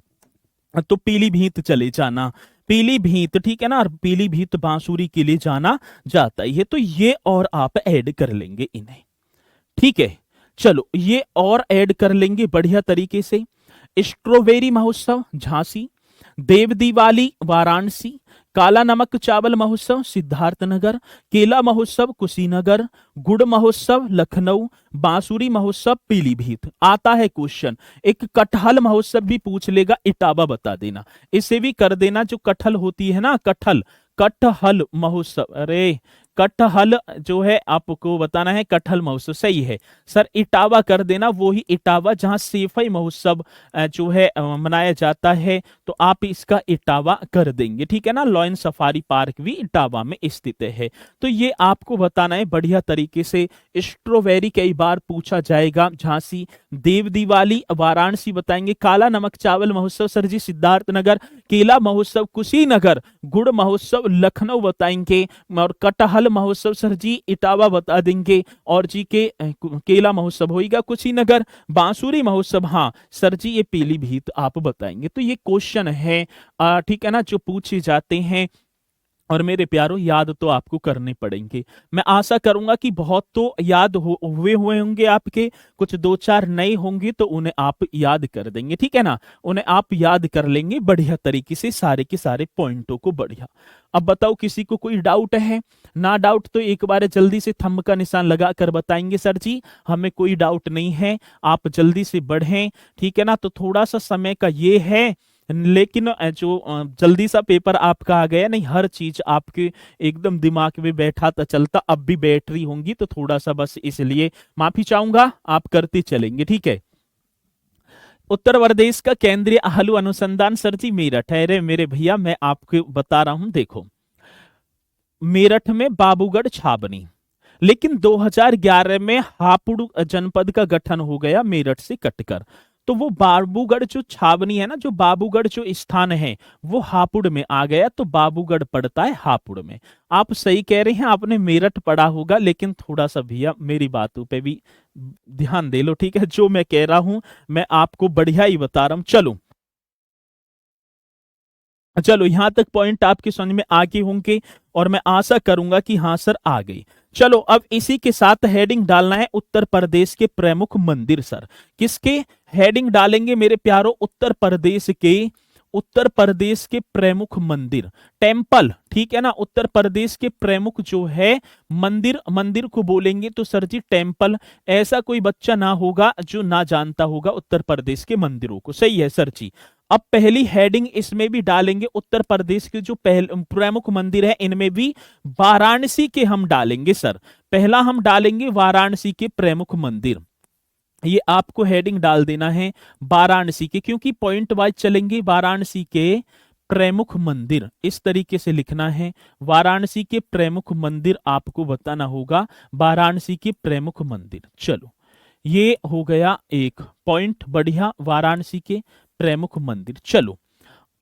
A: तो पीलीभीत चले जाना, पीलीभीत, ठीक है ना, और पीलीभीत बांसुरी के लिए जाना जाता है, तो ये और आप ऐड कर लेंगे इन्हें, ठीक है। चलो ये और ऐड कर लेंगे बढ़िया तरीके से। स्ट्रॉबेरी महोत्सव झांसी, देव दिवाली वाराणसी, काला नमक चावल महोत्सव सिद्धार्थनगर, केला महोत्सव कुशीनगर, गुड़ महोत्सव लखनऊ, बांसुरी महोत्सव पीलीभीत। आता है क्वेश्चन, एक कटहल महोत्सव भी पूछ लेगा, इटावा बता देना। इसे भी कर देना, जो कटहल होती है ना, कटहल, कटहल महोत्सव, अरे कटहल जो है आपको बताना है, कटहल महोत्सव सही है सर। इटावा कर देना, वो ही इटावा जहां सेफई महोत्सव जो है मनाया जाता है, तो आप इसका इटावा कर देंगे, ठीक है ना। लॉयन सफारी पार्क भी इटावा में स्थित है। तो ये आपको बताना है बढ़िया तरीके से। स्ट्रॉबेरी कई बार पूछा जाएगा, झांसी, देव दिवाली वाराणसी बताएंगे, काला नमक चावल महोत्सव सर जी सिद्धार्थनगर, केला महोत्सव कुशीनगर, गुड़ महोत्सव लखनऊ बताएंगे, और कटहल महोत्सव सर जी इटावा बता देंगे, और जी के केला महोत्सव होगा कुशीनगर, बांसुरी महोत्सव हाँ सर जी ये पीलीभीत आप बताएंगे। तो ये क्वेश्चन है ठीक है ना, जो पूछे जाते हैं, और मेरे प्यारों याद तो आपको करने पड़ेंगे। मैं आशा करूंगा कि बहुत तो याद हुए होंगे आपके, कुछ दो चार नए होंगे तो उन्हें आप याद कर देंगे, ठीक है ना, उन्हें आप याद कर लेंगे बढ़िया तरीके से, सारे के सारे पॉइंटों को बढ़िया। अब बताओ किसी को कोई डाउट है? ना डाउट तो एक बार जल्दी से थंब का निशान लगा कर बताएंगे सर जी हमें कोई डाउट नहीं है, आप जल्दी से बढ़ें, ठीक है ना। तो थोड़ा सा समय का ये है, लेकिन जो जल्दी सा पेपर आपका आ गया, नहीं हर चीज आपके एकदम दिमाग में बैठा था चलता, अब भी बैटरी होंगी तो थोड़ा सा बस इसलिए माफी चाहूंगा, आप करते चलेंगे, ठीक है। उत्तर प्रदेश का केंद्रीय आलू अनुसंधान सर जी मेरठ है। अरे मेरे भैया मैं आपको बता रहा हूं, देखो मेरठ में बाबूगढ़ छावनी, लेकिन 2011 में हापुड़ जनपद का गठन हो गया मेरठ से कटकर। तो वो बाबूगढ़ जो छावनी है ना, जो बाबूगढ़ जो स्थान है वो हापुड़ में आ गया, तो बाबूगढ़ पड़ता है हापुड़ में। आप सही कह रहे हैं, आपने मेरठ पढ़ा होगा, लेकिन थोड़ा सा भैया मेरी बातों पे भी ध्यान दे लो, ठीक है। जो मैं कह रहा हूं मैं आपको बढ़िया ही बता रहा हूं। चलो चलो यहां तक पॉइंट आपके समझ में आ गए होंगे, और मैं आशा करूंगा कि हाँ सर आ गई। चलो अब इसी के साथ हेडिंग डालना है उत्तर प्रदेश के प्रमुख मंदिर सर। किसके हेडिंग डालेंगे मेरे प्यारों? उत्तर प्रदेश के प्रमुख मंदिर, टेम्पल, ठीक है ना। उत्तर प्रदेश के प्रमुख जो है मंदिर, मंदिर को बोलेंगे तो सर जी टेम्पल। ऐसा कोई बच्चा ना होगा जो ना जानता होगा उत्तर प्रदेश के मंदिरों को, सही है सर जी। अब पहली हेडिंग इसमें भी डालेंगे, उत्तर प्रदेश के जो प्रमुख मंदिर है इनमें भी वाराणसी के हम डालेंगे सर। पहला हम डालेंगे वाराणसी के प्रमुख मंदिर, ये आपको हेडिंग डाल देना है वाराणसी के, क्योंकि पॉइंट वाइज चलेंगे। वाराणसी के प्रमुख मंदिर इस तरीके से लिखना है, वाराणसी के प्रमुख मंदिर आपको बताना होगा, वाराणसी के प्रमुख मंदिर। चलो ये हो गया एक पॉइंट बढ़िया, वाराणसी के प्रमुख मंदिर। चलो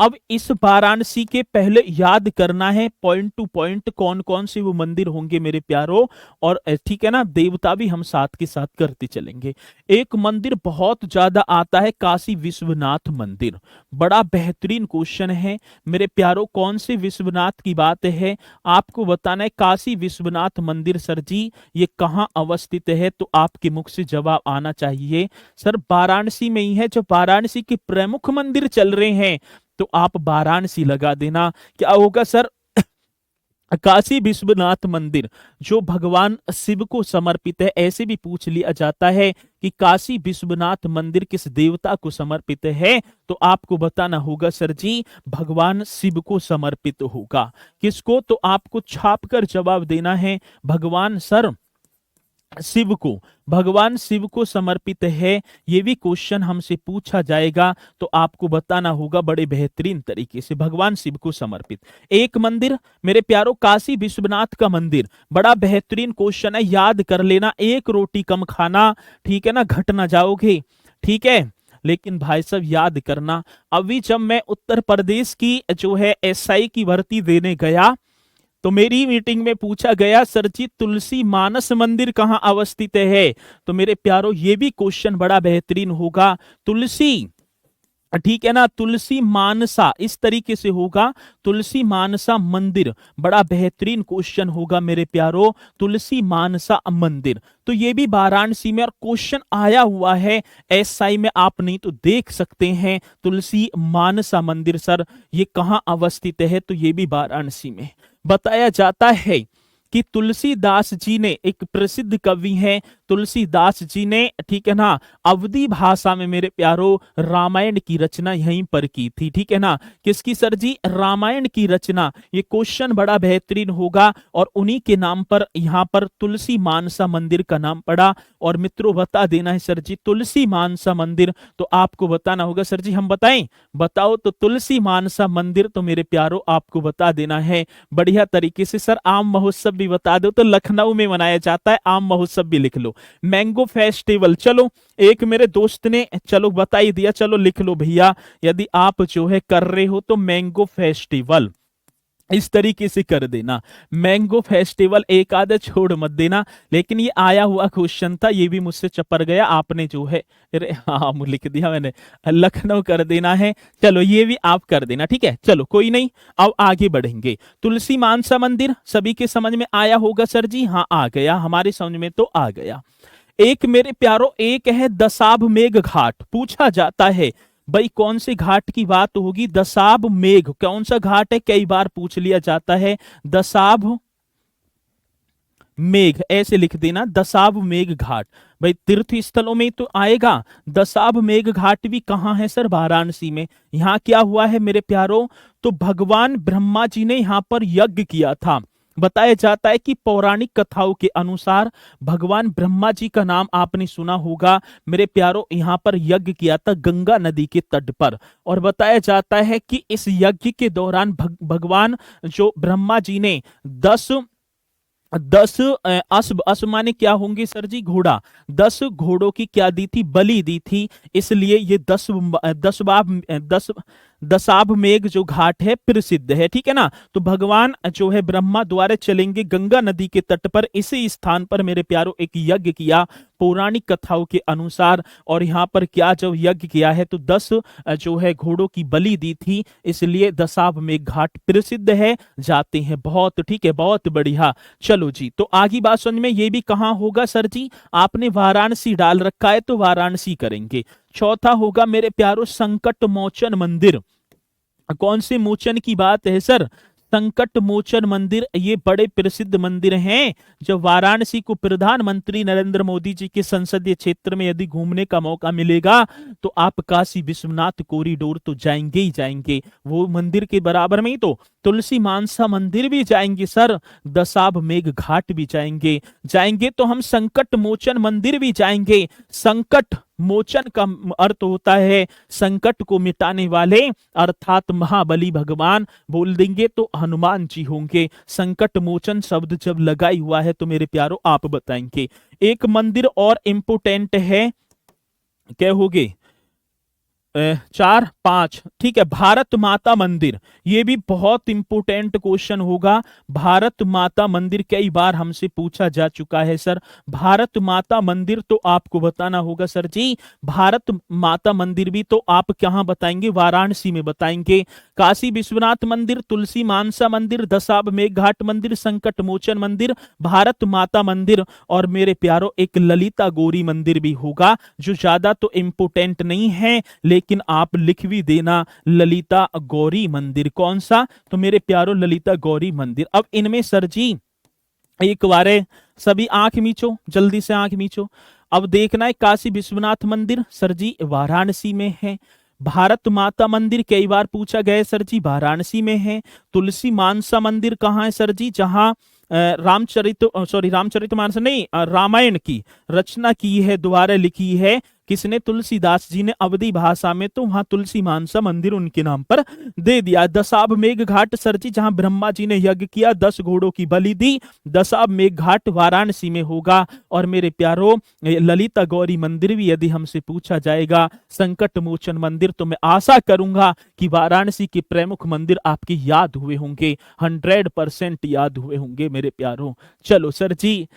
A: अब इस वाराणसी के पहले याद करना है पॉइंट टू पॉइंट कौन कौन से वो मंदिर होंगे मेरे प्यारों, और ठीक है ना, देवता भी हम साथ के साथ करते चलेंगे। एक मंदिर बहुत ज्यादा आता है, काशी विश्वनाथ मंदिर, बड़ा बेहतरीन क्वेश्चन है मेरे प्यारों। कौन से विश्वनाथ की बात है आपको बताना है? काशी विश्वनाथ मंदिर सर जी ये कहाँ अवस्थित है? तो आपके मुख से जवाब आना चाहिए सर वाराणसी में ही है। जब वाराणसी के प्रमुख मंदिर चल रहे हैं तो आप वाराणसी लगा देना। क्या होगा सर? काशी विश्वनाथ मंदिर जो भगवान शिव को समर्पित है। ऐसे भी पूछ लिया जाता है कि काशी विश्वनाथ मंदिर किस देवता को समर्पित है, तो आपको बताना होगा सर जी भगवान शिव को समर्पित होगा। किसको? तो आपको छापकर जवाब देना है भगवान सर शिव को, भगवान शिव को समर्पित है। ये भी क्वेश्चन हमसे पूछा जाएगा तो आपको बताना होगा बड़े बेहतरीन तरीके से, भगवान शिव को समर्पित एक मंदिर मेरे प्यारों काशी विश्वनाथ का मंदिर। बड़ा बेहतरीन क्वेश्चन है, याद कर लेना, एक रोटी कम खाना, ठीक है ना, घट ना जाओगे, ठीक है। लेकिन भाई साहब याद करना, अभी जब मैं उत्तर प्रदेश की जो है एसआई की भर्ती देने गया तो मेरी मीटिंग में पूछा गया सर जी तुलसी मानस मंदिर कहां अवस्थित है? तो मेरे प्यारों ये भी क्वेश्चन बड़ा बेहतरीन होगा। तुलसी ठीक है ना, तुलसी मानसा इस तरीके से होगा, तुलसी मानसा मंदिर, बड़ा बेहतरीन क्वेश्चन होगा मेरे प्यारो, तुलसी मानसा मंदिर। तो ये भी वाराणसी में और क्वेश्चन आया हुआ है एसआई में, आप नहीं तो देख सकते हैं। तुलसी मानसा मंदिर सर ये कहाँ अवस्थित है, तो ये भी वाराणसी में। बताया जाता है कि तुलसीदास जी ने, एक प्रसिद्ध कवि हैं तुलसीदास जी ने, ठीक है ना, अवधी भाषा में मेरे प्यारो रामायण की रचना यहीं पर की थी। ठीक है ना, किसकी सर जी, रामायण की रचना। ये क्वेश्चन बड़ा बेहतरीन होगा और उन्हीं के नाम पर यहाँ पर तुलसी मानसा मंदिर का नाम पड़ा। और मित्रों बता देना है सर जी तुलसी मानसा मंदिर, तो आपको बताना होगा सर जी, हम बताएं, बताओ तो तुलसी मानसा मंदिर, तो मेरे प्यारो आपको बता देना है बढ़िया तरीके से। सर आम महोत्सव भी बता दो, तो लखनऊ में मनाया जाता है, आम महोत्सव भी लिख लो। मैंगो फेस्टिवल, चलो एक मेरे दोस्त ने चलो बता ही दिया, चलो लिख लो भैया, यदि आप जो है कर रहे हो तो मैंगो फेस्टिवल इस तरीके से कर देना, मैंगो फेस्टिवल, एक आधा छोड़ मत देना। लेकिन ये आया हुआ क्वेश्चन था, ये भी मुझसे चपर गया, आपने जो है, अरे हाँ लिख दिया मैंने, लखनऊ कर देना है। चलो ये भी आप कर देना, ठीक है, चलो कोई नहीं, अब आगे बढ़ेंगे। तुलसी मानसा मंदिर सभी के समझ में आया होगा सर जी, हाँ आ गया, हमारे समझ में तो आ गया। एक मेरे प्यारो, एक है दशाश्वमेध घाट, पूछा जाता है भाई कौन से घाट की बात होगी, दशाश्वमेध कौन सा घाट है, कई बार पूछ लिया जाता है। दशाश्वमेध ऐसे लिख देना, दशाश्वमेध घाट, भाई तीर्थ स्थलों में तो आएगा। दशाश्वमेध घाट भी कहाँ है सर, वाराणसी में। यहाँ क्या हुआ है मेरे प्यारो, तो भगवान ब्रह्मा जी ने यहाँ पर यज्ञ किया था। बताया जाता है कि पौराणिक कथाओं के अनुसार भगवान ब्रह्मा जी का नाम आपने सुना होगा मेरे प्यारो, यहाँ पर यज्ञ किया था गंगा नदी के तट पर। और बताया जाता है कि इस यज्ञ के दौरान भगवान जो ब्रह्मा जी ने 10 अश्व, अश्व माने क्या होंगे सर जी, घोड़ा, 10 घोड़ों की क्या दी थी, बलि दी थी। इसलिए ये 10 दशाश्वमेध जो घाट है प्रसिद्ध है। ठीक है ना, तो भगवान जो है ब्रह्मा द्वारा चलेंगे गंगा नदी के तट पर, इसी स्थान पर मेरे प्यारो एक यज्ञ किया पौराणिक कथाओं के अनुसार। और यहाँ पर क्या जब यज्ञ किया है तो 10 जो है घोड़ों की बलि दी थी, इसलिए दशाश्वमेध घाट प्रसिद्ध है, जाते हैं बहुत। ठीक है, बहुत बढ़िया। चलो जी, तो आगे बात समझ में, ये भी कहाँ होगा सर जी, आपने वाराणसी डाल रखा है तो वाराणसी करेंगे। चौथा होगा मेरे प्यारो संकट मोचन मंदिर, कौन से मोचन की बात है सर, संकट मोचन मंदिर। ये बड़े प्रसिद्ध मंदिर हैं, जब वाराणसी को प्रधानमंत्री नरेंद्र मोदी जी के संसदीय क्षेत्र में यदि घूमने का मौका मिलेगा तो आप काशी विश्वनाथ कॉरिडोर तो जाएंगे ही जाएंगे, वो मंदिर के बराबर में ही तो तुलसी मानसा मंदिर भी जाएंगे सर, दशाश्वमेध घाट भी जाएंगे, जाएंगे तो हम संकट मोचन मंदिर भी जाएंगे। संकट मोचन का अर्थ होता है संकट को मिटाने वाले, अर्थात महाबली भगवान, बोल देंगे तो हनुमान जी होंगे। संकट मोचन शब्द जब लगाई हुआ है तो मेरे प्यारो आप बताएंगे। एक मंदिर और इंपोर्टेंट है, क्या होगे 4 5, ठीक है, भारत माता मंदिर, ये भी बहुत इंपोर्टेंट क्वेश्चन होगा। भारत माता मंदिर कई बार हमसे पूछा जा चुका है सर, भारत माता मंदिर तो आपको बताना होगा सर जी। भारत माता मंदिर भी तो आप कहाँ बताएंगे, वाराणसी में बताएंगे। काशी विश्वनाथ मंदिर, तुलसी मानसा मंदिर, दशाश्वमेध घाट मंदिर, संकट मोचन मंदिर, भारत माता मंदिर, और मेरे प्यारो एक ललिता गौरी मंदिर भी होगा, जो ज्यादा तो इंपोर्टेंट नहीं है, लेकिन आप लिख भी देना ललिता गौरी मंदिर। कौन सा, तो मेरे प्यारो ललिता गौरी मंदिर। अब इनमें सर जी एक बार सभी आंख मीचो, जल्दी से आंख मीचो। अब देखना है काशी विश्वनाथ मंदिर सर जी वाराणसी में है, भारत माता मंदिर कई बार पूछा गया सर जी वाराणसी में है, तुलसी मानसा मंदिर कहाँ है सर जी, जहां रामचरितमानस नहीं, रामायण की रचना की है, दोबारा लिखी है किसने, तुलसीदास जी ने अवधी भाषा में, तो वहां तुलसी मानसा मंदिर उनके नाम पर दे दिया। दशाश्वमेध घाट सर जी जहां ब्रह्मा जी ने यज्ञ किया, 10 घोड़ों की बलि दी, दशाश्वमेध घाट वाराणसी में होगा। और मेरे प्यारो ललिता गौरी मंदिर भी यदि हमसे पूछा जाएगा, संकट मोचन मंदिर, तो मैं आशा करूंगा कि वाराणसी के प्रमुख मंदिर आपके याद हुए होंगे, 100% याद हुए होंगे मेरे प्यारो। चलो सर जी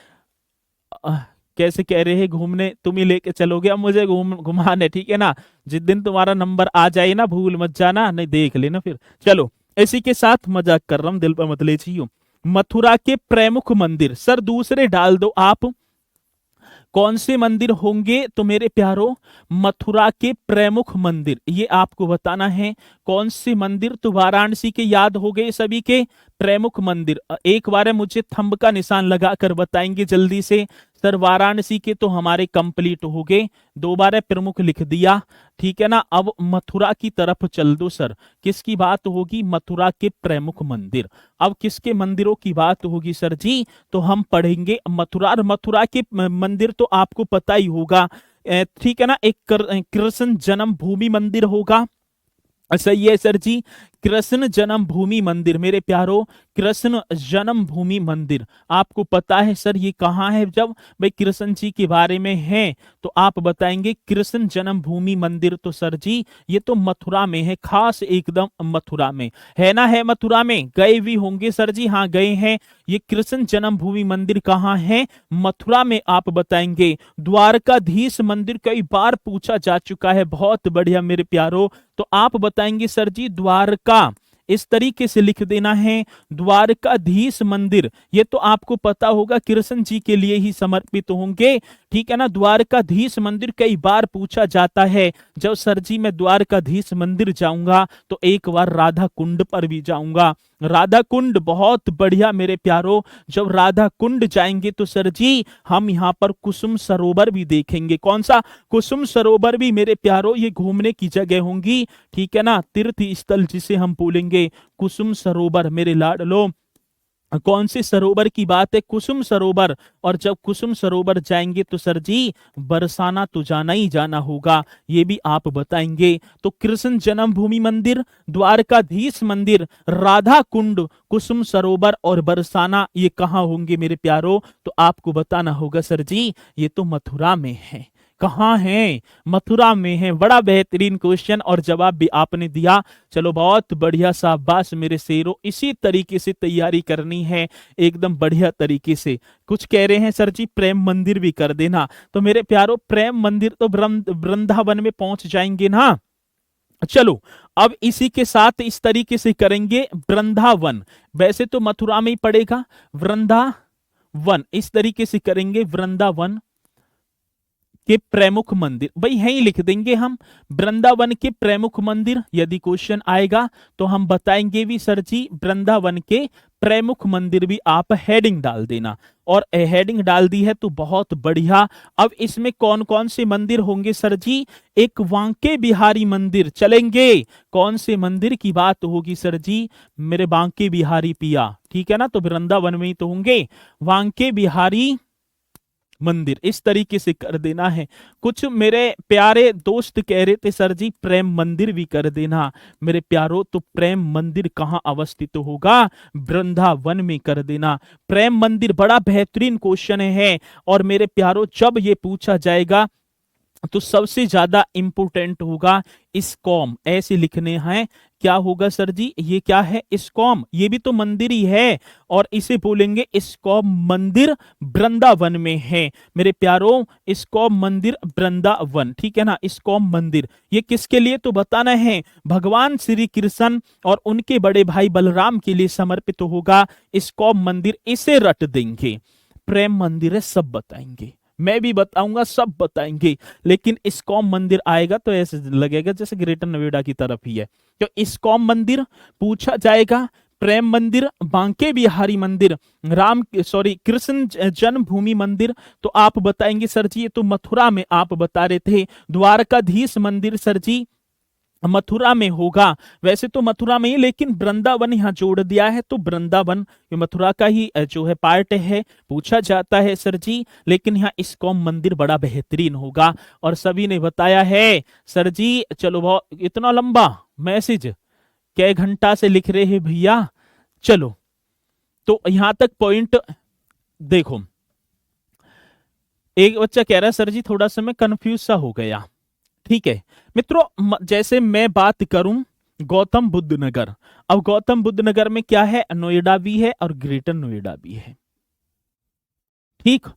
A: कैसे कह रहे हैं घूमने, तुम ही लेके चलोगे अब मुझे घुमाने, ठीक है ना। जिस दिन तुम्हारा नंबर आ जाए ना, भूल मत जाना, नहीं देख लेना फिर। चलो, इसी के साथ मजाक कर रहा हूं, दिल पर मत ले छियो। मथुरा के प्रमुख मंदिर, सर दूसरे डाल दो आप, कौन से मंदिर होंगे तो मेरे प्यारो, मथुरा के प्रमुख मंदिर, ये आपको बताना है। कौन से मंदिर, तो वाराणसी के याद हो गए सभी के प्रमुख मंदिर। एक बार मुझे थंब का निशान लगाकर बताएंगे जल्दी से, सर वाराणसी के तो हमारे कंप्लीट हो गए, दो बार प्रमुख लिख दिया, ठीक है ना। अब मथुरा की तरफ चल दो सर, किसकी बात होगी, मथुरा के प्रमुख मंदिर। अब किसके मंदिरों की बात होगी सर जी, तो हम पढ़ेंगे मथुरा, और मथुरा के मंदिर तो आपको पता ही होगा, ठीक है ना। एक कृष्ण जन्मभूमि मंदिर होगा, सही है सर जी, कृष्ण जन्मभूमि मंदिर मेरे प्यारो, कृष्ण जन्मभूमि मंदिर आपको पता है सर ये कहाँ है। जब भाई कृष्ण जी के बारे में है तो आप बताएंगे कृष्ण जन्मभूमि मंदिर, तो सर जी ये तो मथुरा में है, खास एकदम मथुरा में है ना, है मथुरा में, गए भी होंगे सर जी, हाँ गए हैं। ये कृष्ण जन्मभूमि मंदिर कहाँ है, मथुरा में आप बताएंगे। द्वारकाधीश मंदिर कई बार पूछा जा चुका है, बहुत बढ़िया मेरे प्यारो, तो आप बताएंगे सर जी द्वारका, इस तरीके से लिख देना है, द्वारकाधीश मंदिर, ये तो आपको पता होगा कृष्ण जी के लिए ही समर्पित होंगे, ठीक है ना। द्वारकाधीश मंदिर कई बार पूछा जाता है, जब सर जी मैं द्वारकाधीश मंदिर जाऊंगा तो एक बार राधा कुंड पर भी जाऊंगा, राधा कुंड बहुत बढ़िया मेरे प्यारो। जब राधा कुंड जाएंगे तो सर जी हम यहाँ पर कुसुम सरोवर भी देखेंगे, कौन सा, कुसुम सरोवर भी मेरे प्यारो, ये घूमने की जगह होंगी, ठीक है ना, तीर्थ स्थल जिसे हम बोलेंगे कुसुम सरोवर मेरे लाडलो। कौन से सरोवर की बात है, कुसुम सरोवर। और जब कुसुम सरोवर जाएंगे तो सर जी बरसाना तो जाना ही जाना होगा, ये भी आप बताएंगे। तो कृष्ण जन्मभूमि मंदिर, द्वारकाधीश मंदिर, राधा कुंड, कुसुम सरोवर और बरसाना, ये कहाँ होंगे मेरे प्यारो, तो आपको बताना होगा सर जी ये तो मथुरा में है। कहाँ है, मथुरा में है। बड़ा बेहतरीन क्वेश्चन और जवाब भी आपने दिया, चलो बहुत बढ़िया, शाबाश मेरे शेरों, इसी तरीके से तैयारी करनी है, एकदम बढ़िया तरीके से। कुछ कह रहे हैं सर जी प्रेम मंदिर भी कर देना, तो मेरे प्यारो प्रेम मंदिर तो वृंदावन में पहुंच जाएंगे ना। चलो, अब इसी के साथ इस तरीके से करेंगे वृंदावन, वैसे तो मथुरा में ही पड़ेगा, वृंदावन इस तरीके से करेंगे, वृंदावन के प्रमुख मंदिर, भाई यही लिख देंगे हम, वृंदावन के प्रमुख मंदिर। यदि क्वेश्चन आएगा तो हम बताएंगे भी सर जी वृंदावन के प्रमुख मंदिर भी, आप हेडिंग डाल देना। और हेडिंग डाल दी है तो बहुत बढ़िया। अब इसमें कौन कौन से मंदिर होंगे सर जी, एक बांके बिहारी मंदिर चलेंगे, कौन से मंदिर की बात होगी सर जी, मेरे बांके बिहारी पिया, ठीक है ना, तो वृंदावन में ही तो होंगे बांके बिहारी मंदिर, इस तरीके से कर देना है। कुछ मेरे प्यारे दोस्त कह रहे थे सर जी प्रेम मंदिर भी कर देना, मेरे प्यारो तो प्रेम मंदिर कहाँ अवस्थित होगा, वृंदावन में कर देना। प्रेम मंदिर बड़ा बेहतरीन क्वेश्चन है, और मेरे प्यारो जब ये पूछा जाएगा तो सबसे ज्यादा इंपोर्टेंट होगा इस्कॉम, ऐसे लिखने हैं। क्या होगा सर जी, ये क्या है, इस्कॉम, ये भी तो मंदिर ही है, और इसे बोलेंगे इस्कॉम मंदिर वृंदावन में है मेरे प्यारों, इस्कॉम मंदिर वृंदावन, ठीक है ना। इस्कॉम मंदिर ये किसके लिए तो बताना है, भगवान श्री कृष्ण और उनके बड़े भाई बलराम के लिए समर्पित होगा इस्कॉम मंदिर, इसे रट देंगे। प्रेम मंदिर है, सब बताएंगे, मैं भी बताऊंगा, सब बताएंगे, लेकिन इस्कॉम मंदिर आएगा तो ऐसे लगेगा जैसे ग्रेटर नोएडा की तरफ ही है। तो इस्कॉम मंदिर पूछा जाएगा, प्रेम मंदिर, बांके बिहारी मंदिर, कृष्ण जन्मभूमि मंदिर, तो आप बताएंगे सर जी ये तो मथुरा में आप बता रहे थे। द्वारकाधीश मंदिर सर जी मथुरा में होगा, वैसे तो मथुरा में ही, लेकिन वृंदावन यहाँ जोड़ दिया है, तो वृंदावन मथुरा का ही जो है पार्ट है, पूछा जाता है सर जी। लेकिन यहाँ इस्कॉन मंदिर बड़ा बेहतरीन होगा, और सभी ने बताया है सर जी। चलो बहुत इतना लंबा मैसेज कै घंटा से लिख रहे हैं भैया, चलो तो यहां तक पॉइंट देखो। एक बच्चा कह रहा है सर जी थोड़ा सा मैं कंफ्यूज सा हो गया, ठीक है मित्रों, जैसे मैं बात करूं गौतम बुद्ध नगर, अब गौतम बुद्ध नगर में क्या है, नोएडा भी है और ग्रेटर नोएडा भी है, ठीक।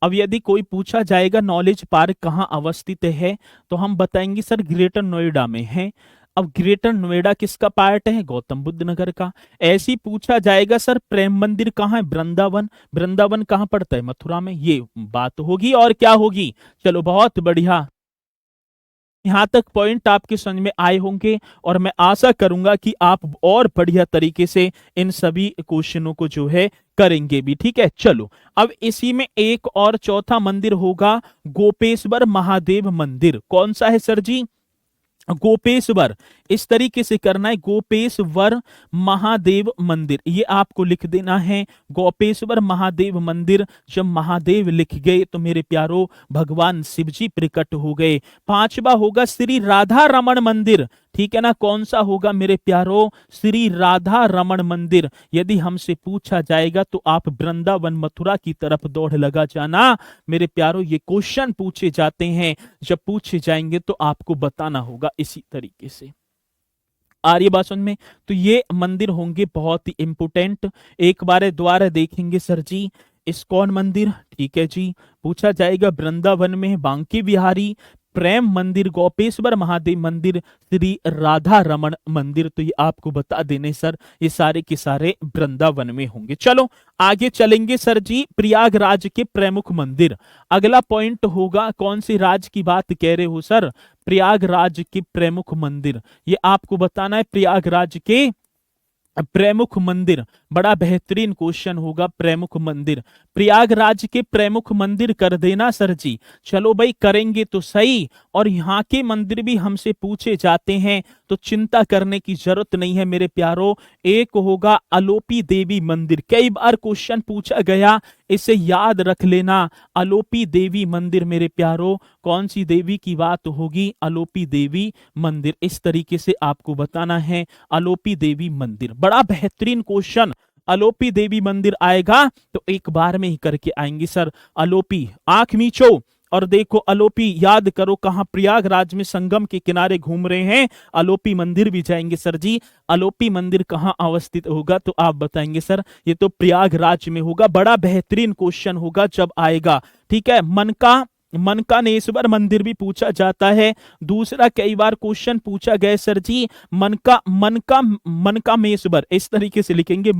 A: अब यदि कोई पूछा जाएगा नॉलेज पार्क कहाँ अवस्थित है, तो हम बताएंगे सर ग्रेटर नोएडा में है। अब ग्रेटर नोएडा किसका पार्ट है? गौतम बुद्ध नगर का। ऐसे ही पूछा जाएगा सर प्रेम मंदिर कहाँ है? वृंदावन। वृंदावन कहाँ पड़ता है? मथुरा में। ये बात होगी और क्या होगी। चलो बहुत बढ़िया, यहाँ तक पॉइंट आपके समझ में आए होंगे और मैं आशा करूंगा कि आप और बढ़िया तरीके से इन सभी क्वेश्चनों को जो है करेंगे भी। ठीक है, चलो अब इसी में एक और चौथा मंदिर होगा, गोपेश्वर महादेव मंदिर। कौन सा है सर जी? गोपेश्वर। इस तरीके से करना है, गोपेश्वर महादेव मंदिर, ये आपको लिख देना है। गोपेश्वर महादेव मंदिर, जब महादेव लिख गए तो मेरे प्यारो भगवान शिव जी प्रकट हो गए। पांचवा होगा श्री राधा रमण मंदिर। ठीक है ना, कौन सा होगा मेरे प्यारो? श्री राधा रमण मंदिर। यदि हमसे पूछा जाएगा तो आप वृंदावन मथुरा की तरफ दौड़ लगा जाना मेरे प्यारो। ये क्वेश्चन पूछे जाते हैं, जब पूछे जाएंगे तो आपको बताना होगा इसी तरीके से। आर्य भाषण में तो ये मंदिर होंगे बहुत ही इंपोर्टेंट। एक बार द्वारा देखेंगे सर जी, इस्कॉन मंदिर। ठीक है जी, पूछा जाएगा वृंदावन में बांके बिहारी, प्रेम मंदिर, गोपेश्वर महादेव मंदिर, श्री राधा रमण मंदिर। तो ये आपको बता देने सर, ये सारे के सारे वृंदावन में होंगे। चलो आगे चलेंगे सर जी, प्रयागराज के प्रमुख मंदिर। अगला पॉइंट होगा, कौन सी राज्य की बात कह रहे हो सर? प्रयागराज के प्रमुख मंदिर, ये आपको बताना है। प्रयागराज के प्रमुख मंदिर, बड़ा बेहतरीन क्वेश्चन होगा। प्रमुख मंदिर, प्रयागराज के प्रमुख मंदिर कर देना सर जी। चलो भाई करेंगे तो सही, और यहाँ के मंदिर भी हमसे पूछे जाते हैं तो चिंता करने की जरूरत नहीं है मेरे प्यारो। एक होगा अलोपी देवी मंदिर, कई बार क्वेश्चन पूछा गया, इसे याद रख लेना। अलोपी देवी मंदिर मेरे प्यारो, कौन सी देवी की बात होगी? अलोपी देवी मंदिर। इस तरीके से आपको बताना है, अलोपी देवी मंदिर। बड़ा बेहतरीन क्वेश्चन, अलोपी देवी मंदिर आएगा तो एक बार में ही करके आएंगे सर। अलोपी, आंख मीचो और देखो अलोपी, याद करो कहां? प्रयागराज में संगम के किनारे घूम रहे हैं, अलोपी मंदिर भी जाएंगे सर जी। अलोपी मंदिर कहां अवस्थित होगा तो आप बताएंगे सर, ये तो प्रयागराज में होगा। बड़ा बेहतरीन क्वेश्चन होगा जब आएगा। ठीक है, मनकानेश्वर मंदिर भी पूछा जाता है। दूसरा कई बार क्वेश्चन पूछा गया सर जी, मनकामेश्वर, इस तरीके से लिखेंगे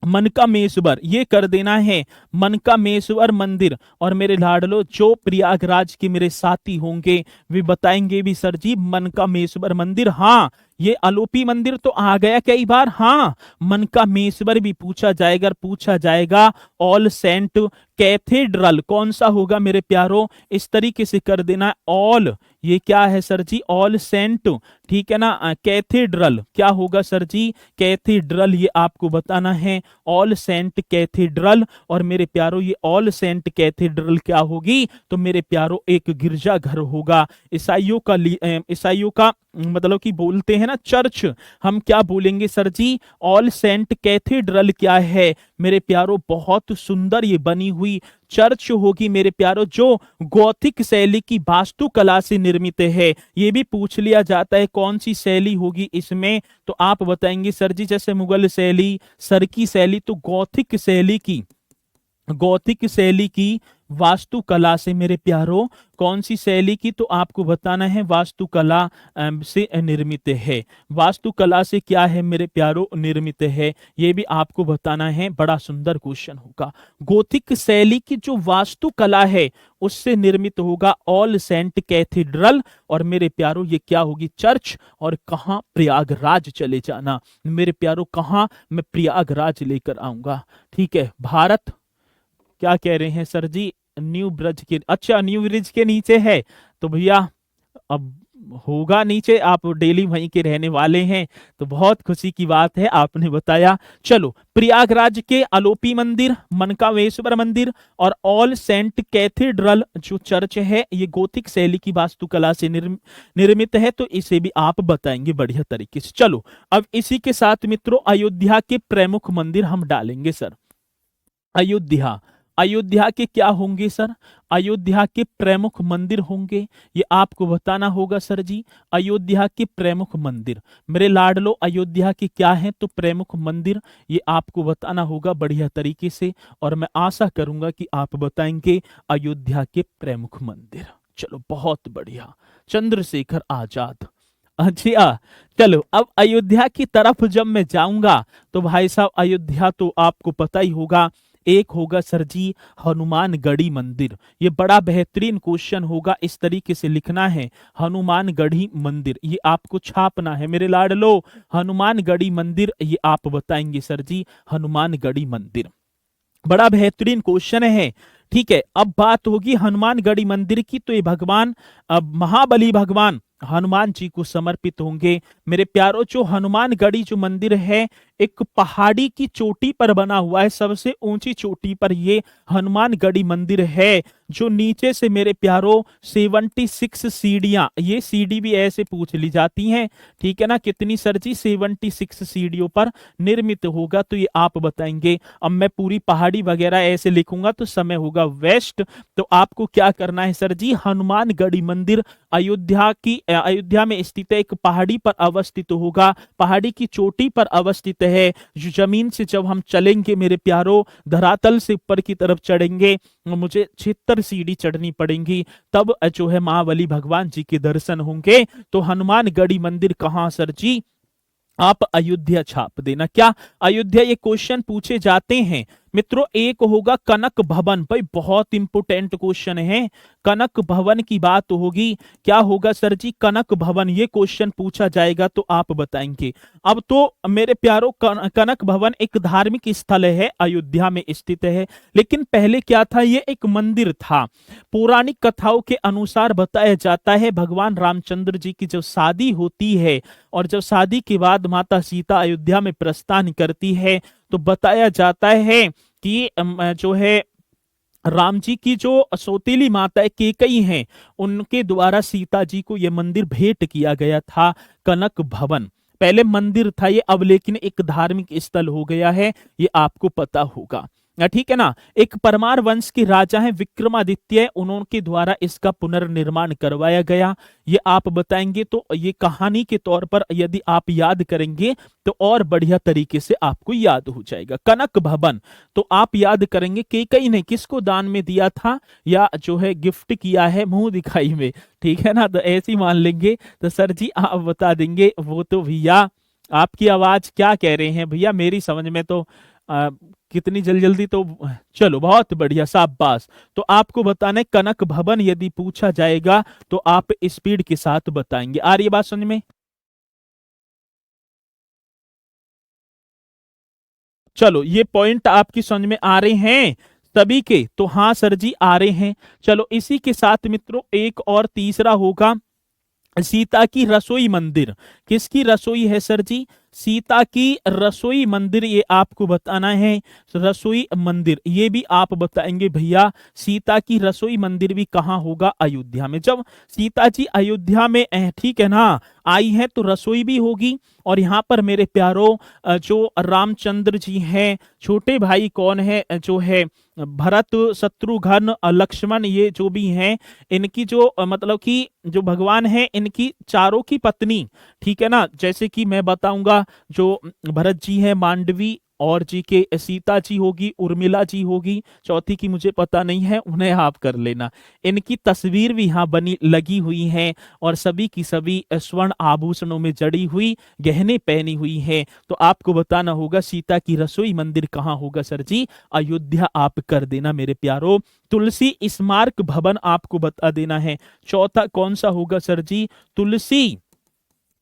A: मनकामेश्वर, ये कर देना है मनकामेश्वर मंदिर। और मेरे लाडलो, जो प्रयागराज के मेरे साथी होंगे वे बताएंगे भी सर जी मनकामेश्वर मंदिर। हाँ, ये अलोपी मंदिर तो आ गया कई बार। हाँ, मनकामेश्वर भी पूछा जाएगा। पूछा जाएगा ऑल सेंट कैथेड्रल, कौन सा होगा मेरे प्यारो? इस तरीके से कर देना ऑल, ये क्या है सर जी? All Saint. ठीक है ना, कैथेड्रल क्या होगा सर जी? कैथेड्रल, ये आपको बताना है ऑल सेंट कैथेड्रल। और मेरे प्यारो ये ऑल सेंट कैथेड्रल क्या होगी? तो मेरे प्यारो एक गिरजाघर होगा। ईसाइयों का मतलब कि बोलते हैं ना चर्च, हम क्या बोलेंगे सर जी? ऑल सेंट कैथेड्रल क्या है मेरे प्यारो? बहुत सुंदर ये बनी हुई चर्च होगी मेरे प्यारो, जो गौथिक शैली की वास्तुकला से निर्मित है। ये भी पूछ लिया जाता है कौन सी शैली होगी इसमें, तो आप बताएंगे सर जी जैसे मुगल शैली, सरकी शैली, तो गौथिक शैली की वास्तुकला से मेरे प्यारो, कौन सी शैली की? तो आपको बताना है वास्तुकला से निर्मित है। वास्तुकला से क्या है मेरे प्यारो? निर्मित है, ये भी आपको बताना है। बड़ा सुंदर क्वेश्चन होगा। गोथिक शैली की जो वास्तुकला है उससे निर्मित होगा ऑल सेंट कैथेड्रल। और मेरे प्यारो ये क्या होगी? चर्च। और कहां? प्रयागराज चले जाना मेरे प्यारो। कहां? मैं प्रयागराज लेकर आऊंगा। ठीक है, भारत क्या कह रहे हैं सर जी? न्यू ब्रिज के, अच्छा न्यू ब्रिज के नीचे है तो भैया अब होगा नीचे, आप डेली वहीं के रहने वाले हैं तो बहुत खुशी की बात है, आपने बताया। चलो, प्रयागराज के अलोपी मंदिर, मनकामेश्वर मंदिर और ऑल सेंट कैथेड्रल जो चर्च है, ये गोथिक शैली की वास्तुकला से निर्मित है, तो इसे भी आप बताएंगे बढ़िया तरीके से। चलो अब इसी के साथ मित्रों अयोध्या के प्रमुख मंदिर हम डालेंगे सर। अयोध्या, अयोध्या के क्या होंगे सर? अयोध्या के प्रमुख मंदिर होंगे, ये आपको बताना होगा सर जी। अयोध्या के प्रमुख मंदिर, मेरे लाडलो अयोध्या के क्या हैं? तो प्रमुख मंदिर, ये आपको बताना होगा बढ़िया तरीके से, और मैं आशा करूंगा कि आप बताएंगे अयोध्या के प्रमुख मंदिर। चलो बहुत बढ़िया, चंद्रशेखर आजाद। अच्छा, चलो अब अयोध्या की तरफ जब मैं जाऊंगा तो भाई साहब अयोध्या तो आपको पता ही होगा, एक होगा सर जी हनुमानगढ़ी मंदिर। ये बड़ा बेहतरीन क्वेश्चन होगा, इस तरीके से लिखना है हनुमानगढ़ी मंदिर, ये आपको छापना है मेरे लाडलो। हनुमानगढ़ी मंदिर ये आप बताएंगे सर जी, हनुमानगढ़ी मंदिर। बड़ा बेहतरीन क्वेश्चन है। ठीक है, अब बात होगी हनुमानगढ़ी मंदिर की, तो ये भगवान महाबली भगवान हनुमान जी को समर्पित होंगे। मेरे प्यारों, जो हनुमानगढ़ी जो मंदिर है एक पहाड़ी की चोटी पर बना हुआ है, सबसे ऊंची चोटी पर ये हनुमानगढ़ी मंदिर है, जो नीचे से मेरे प्यारों 76 सीढ़ियां, ये सीढ़ी भी ऐसे पूछ ली जाती हैं, ठीक है ना, कितनी सर जी? 76 सीढ़ियों पर निर्मित होगा, तो ये आप बताएंगे। अब मैं पूरी पहाड़ी वगैरह ऐसे लिखूंगा तो समय होगा वेस्ट, तो आपको क्या करना है सर जी? हनुमानगढ़ी मंदिर अयोध्या में स्थित है, एक पहाड़ी पर अवस्थित होगा, पहाड़ी की चोटी पर अवस्थित है। जो जमीन से जब हम चलेंगे मेरे प्यारों, धरातल से ऊपर की तरफ चढ़ेंगे, मुझे 76 सीढ़ी चढ़नी पड़ेंगी, तब जो है महाबली भगवान जी के दर्शन होंगे। तो हनुमानगढ़ी मंदिर कहां सर जी? आप अयोध्या छाप देना। क्या अयोध्या, ये क्वेश्चन पूछे जाते हैं मित्रों। एक होगा कनक भवन, भाई बहुत इंपोर्टेंट क्वेश्चन है, कनक भवन की बात होगी। क्या होगा सर जी? कनक भवन, ये क्वेश्चन पूछा जाएगा तो आप बताएंगे। अब तो मेरे प्यारों कनक भवन एक धार्मिक स्थल है, अयोध्या में स्थित है, लेकिन पहले क्या था? ये एक मंदिर था। पौराणिक कथाओं के अनुसार बताया जाता है भगवान रामचंद्र जी की जब शादी होती है और जब शादी के बाद माता सीता अयोध्या में प्रस्थान करती है, तो बताया जाता है कि जो है राम जी की जो सौतेली माता केकई हैं, उनके द्वारा सीता जी को यह मंदिर भेंट किया गया था, कनक भवन। पहले मंदिर था ये, अब लेकिन एक धार्मिक स्थल हो गया है, ये आपको पता होगा। ठीक है ना। एक परमार वंश के राजा हैं विक्रमादित्य, उनके द्वारा इसका पुनर्निर्माण करवाया गया, ये आप बताएंगे। तो ये कहानी के तौर पर यदि आप याद करेंगे तो और बढ़िया तरीके से आपको याद हो जाएगा। कनक भवन तो आप याद करेंगे केकई ने किसको दान में दिया था, या जो है गिफ्ट किया है मुंह दिखाई में, ठीक है ना, तो ऐसे ही मान लेंगे। तो सर जी आप बता देंगे वो तो भैया, आपकी आवाज क्या कह रहे हैं भैया, मेरी समझ में तो कितनी जल्दी तो, चलो बहुत बढ़िया, शाबाश। तो आपको बताना है कनक भवन यदि पूछा जाएगा तो आप स्पीड के साथ बताएंगे। आ रही है बात समझ में? चलो ये पॉइंट आपकी समझ में आ रहे हैं सभी के? तो हाँ सर जी आ रहे हैं। चलो इसी के साथ मित्रों एक और तीसरा होगा सीता की रसोई मंदिर। किसकी रसोई है सर जी? सीता की रसोई मंदिर, ये आपको बताना है। रसोई मंदिर ये भी आप बताएंगे भैया, सीता की रसोई मंदिर भी कहाँ होगा? अयोध्या में। जब सीता जी अयोध्या में ठीक है ना आई है तो रसोई भी होगी। और यहाँ पर मेरे प्यारों जो रामचंद्र जी हैं, छोटे भाई कौन है? जो है भरत, शत्रुघ्न, लक्ष्मण, ये जो भी हैं, इनकी जो मतलब कि जो भगवान है इनकी चारों की पत्नी, ठीक है ना, जैसे कि मैं बताऊंगा जो भरत जी है मांडवी, और जी के सीता जी होगी, उर्मिला जी होगी, चौथी की मुझे पता नहीं है, उन्हें आप कर लेना। इनकी तस्वीर भी यहाँ बनी लगी हुई है, और सभी की सभी स्वर्ण आभूषणों में जड़ी हुई, गहने पहनी हुई है। तो आपको बताना होगा सीता की रसोई मंदिर कहाँ होगा सर जी? अयोध्या आप कर देना मेरे प्यारो। तुलसी स्मारक भवन आपको बता देना है। चौथा कौन सा होगा सर जी? तुलसी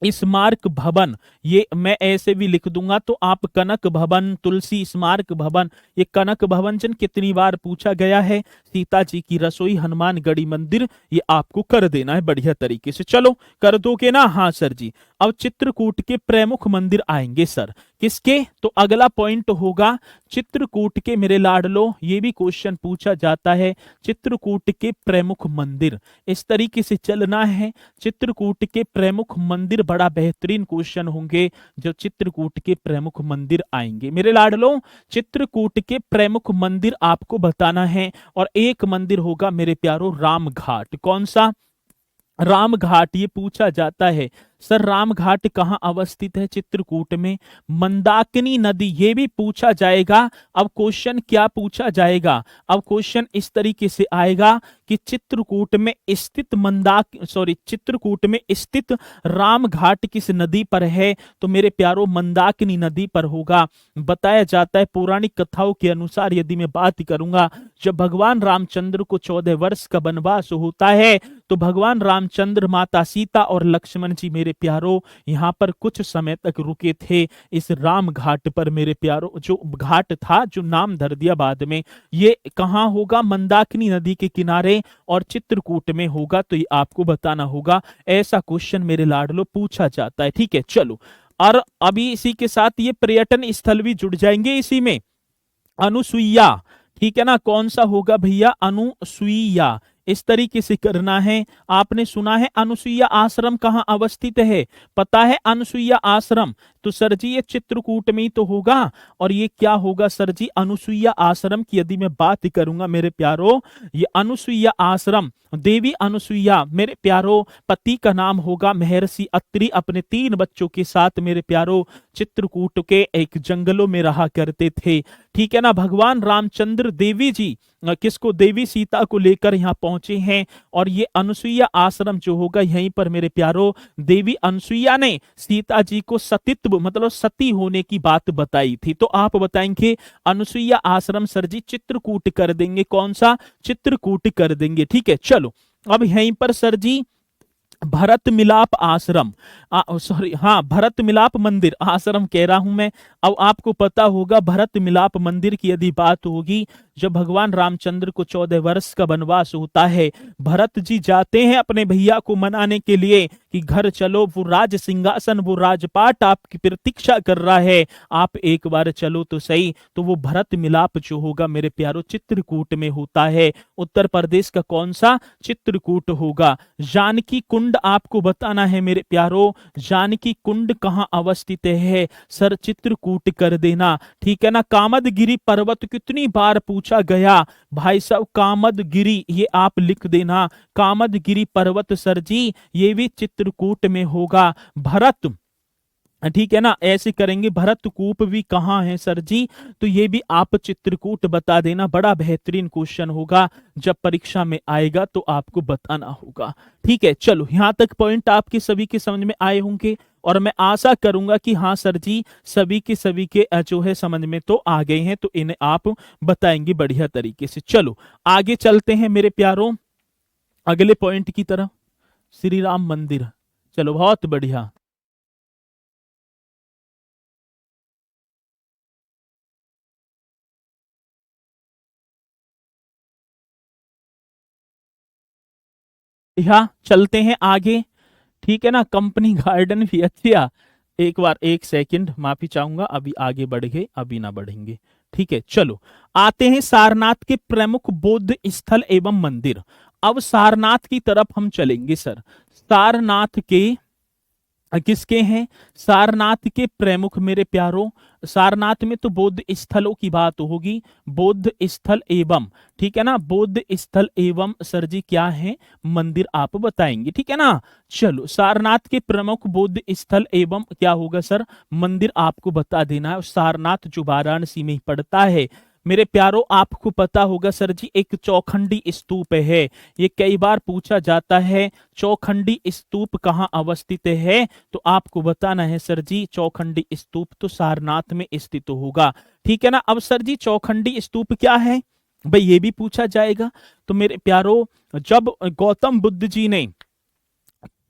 A: स्मारक भवन, ये मैं ऐसे भी लिख दूंगा तो आप कनक भवन, तुलसी स्मारक भवन, ये कनक भवन जन कितनी बार पूछा गया है? सीता जी की रसोई, हनुमानगढ़ी मंदिर, ये आपको कर देना है बढ़िया तरीके से। चलो कर दोगे ना? हाँ सर जी। अब चित्रकूट के प्रमुख मंदिर आएंगे सर, किसके? तो अगला पॉइंट होगा चित्रकूट के, मेरे लाडलो, ये भी क्वेश्चन पूछा जाता है, चित्रकूट के प्रमुख मंदिर, इस तरीके से चलना है। चित्रकूट के प्रमुख मंदिर बड़ा बेहतरीन क्वेश्चन होंगे जो चित्रकूट के प्रमुख मंदिर आएंगे। मेरे लाडलो, चित्रकूट के प्रमुख मंदिर आपको बताना है, और एक मंदिर होगा मेरे प्यारो राम घाट। कौन सा? राम घाट, ये पूछा जाता है सर राम घाट कहाँ अवस्थित है? चित्रकूट में। मंदाकिनी नदी, ये भी पूछा जाएगा। अब क्वेश्चन क्या पूछा जाएगा? अब क्वेश्चन इस तरीके से आएगा कि चित्रकूट में स्थित चित्रकूट में स्थित राम घाट किस नदी पर है? तो मेरे प्यारो मंदाकिनी नदी पर होगा। बताया जाता है पौराणिक कथाओं के अनुसार, यदि मैं बात करूंगा, जब भगवान रामचंद्र को 14 वर्ष का वनवास होता है तो भगवान रामचंद्र, माता सीता और लक्ष्मण जी मेरे प्यारो यहाँ पर कुछ समय तक रुके थे इस राम घाट पर। मेरे प्यारो, जो घाट था, जो नाम धर दिया बाद में, ये कहाँ होगा? मंदाकिनी नदी के किनारे और चित्रकूट में होगा। तो ये आपको बताना होगा। ऐसा क्वेश्चन मेरे लाडलो पूछा जाता है। ठीक है, चलो। और अभी इसी के साथ ये पर्यटन स्थल भी जुड़ जाएंगे इसी में। अनुसुईया, ठीक है ना, कौन सा होगा भैया? अनुसुईया, इस तरीके से करना है। आपने सुना है अनुसुईया आश्रम कहाँ अवस्थित है? पता है अनुसुईया आश्रम? तो सर जी ये चित्रकूट में ही तो होगा। और ये क्या होगा सर जी? अनुसुईया आश्रम की यदि मैं बात करूंगा मेरे प्यारो, ये अनुसुईया आश्रम, देवी अनुसुईया मेरे प्यारो, पति का नाम होगा महर्षि अत्रि, अपने 3 बच्चों के साथ मेरे प्यारो चित्रकूट के एक जंगलों में रहा करते थे। ठीक है ना। भगवान रामचंद्र देवी जी किसको? देवी सीता को लेकर यहाँ पहुंचे हैं। और ये अनुसुईया आश्रम जो होगा, यहीं पर मेरे प्यारो देवी अनुसुईया ने सीता जी को सतीत्व, मतलब सती होने की बात बताई थी। तो आप बताएंगे अनुसुईया आश्रम सर जी चित्रकूट कर देंगे। कौन सा? चित्रकूट कर देंगे। ठीक है, चलो। अब यहीं पर सर जी भरत मिलाप आश्रम, सॉरी, हाँ, भरत मिलाप मंदिर, आश्रम कह रहा हूं मैं। अब आपको पता होगा भरत मिलाप मंदिर की यदि बात होगी, जब भगवान रामचंद्र को 14 वर्ष का वनवास होता है, भरत जी जाते हैं अपने भैया को मनाने के लिए कि घर चलो, वो राज सिंहासन, वो राजपाट आपकी प्रतीक्षा कर रहा है, आप एक बार चलो तो सही। तो वो भरत मिलाप जो होगा मेरे प्यारो चित्रकूट में होता है। उत्तर प्रदेश का कौन सा? चित्रकूट होगा। जानकी कुंड आपको बताना है मेरे प्यारो, जानकी कुंड कहाँ अवस्थित है? सर चित्रकूट कर देना। ठीक है ना। कामदगिरी पर्वत कितनी बार पूछा गया भाई साहब? कामदगिरी, ये आप लिख देना, कामदगिरी पर्वत सर जी ये भी चित्रकूट में होगा। भरत, ठीक है ना, ऐसे करेंगे। भरतकूप भी कहाँ है सर जी? तो ये भी आप चित्रकूट बता देना। बड़ा बेहतरीन क्वेश्चन होगा, जब परीक्षा में आएगा तो आपको बताना होगा। ठीक है, चलो, यहां तक पॉइंट आपके सभी के समझ में आए होंगे, और मैं आशा करूंगा कि हाँ सर जी सभी के जो है समझ में तो आ गए हैं, तो इन्हें आप बताएंगे बढ़िया तरीके से। चलो आगे चलते हैं मेरे प्यारों अगले पॉइंट की तरफ। श्री राम मंदिर, चलो बहुत बढ़िया। यहाँ चलते हैं आगे। ठीक है ना। कंपनी गार्डन भी अच्छा। एक बार 1 सेकंड माफी चाहूंगा, अभी आगे बढ़ गए, अभी ना बढ़ेंगे। ठीक है, चलो आते हैं सारनाथ के प्रमुख बौद्ध स्थल एवं मंदिर। अब सारनाथ की तरफ हम चलेंगे सर। सारनाथ के किसके हैं? सारनाथ के प्रमुख मेरे प्यारों। सारनाथ में तो बौद्ध स्थलों की बात होगी, बौद्ध स्थल एवं, ठीक है ना, बौद्ध स्थल एवं सर जी क्या है? मंदिर आप बताएंगे। ठीक है ना। चलो सारनाथ के प्रमुख बौद्ध स्थल एवं क्या होगा सर? मंदिर आपको बता देना है। सारनाथ जो वाराणसी में ही पड़ता है मेरे प्यारों। आपको पता होगा सर जी एक चौखंडी स्तूप है, ये कई बार पूछा जाता है। चौखंडी स्तूप कहाँ अवस्थित है? तो आपको बताना है सर जी चौखंडी स्तूप तो सारनाथ में स्थित होगा। ठीक है ना। अब सर जी चौखंडी स्तूप क्या है भाई? ये भी पूछा जाएगा। तो मेरे प्यारों जब गौतम बुद्ध जी ने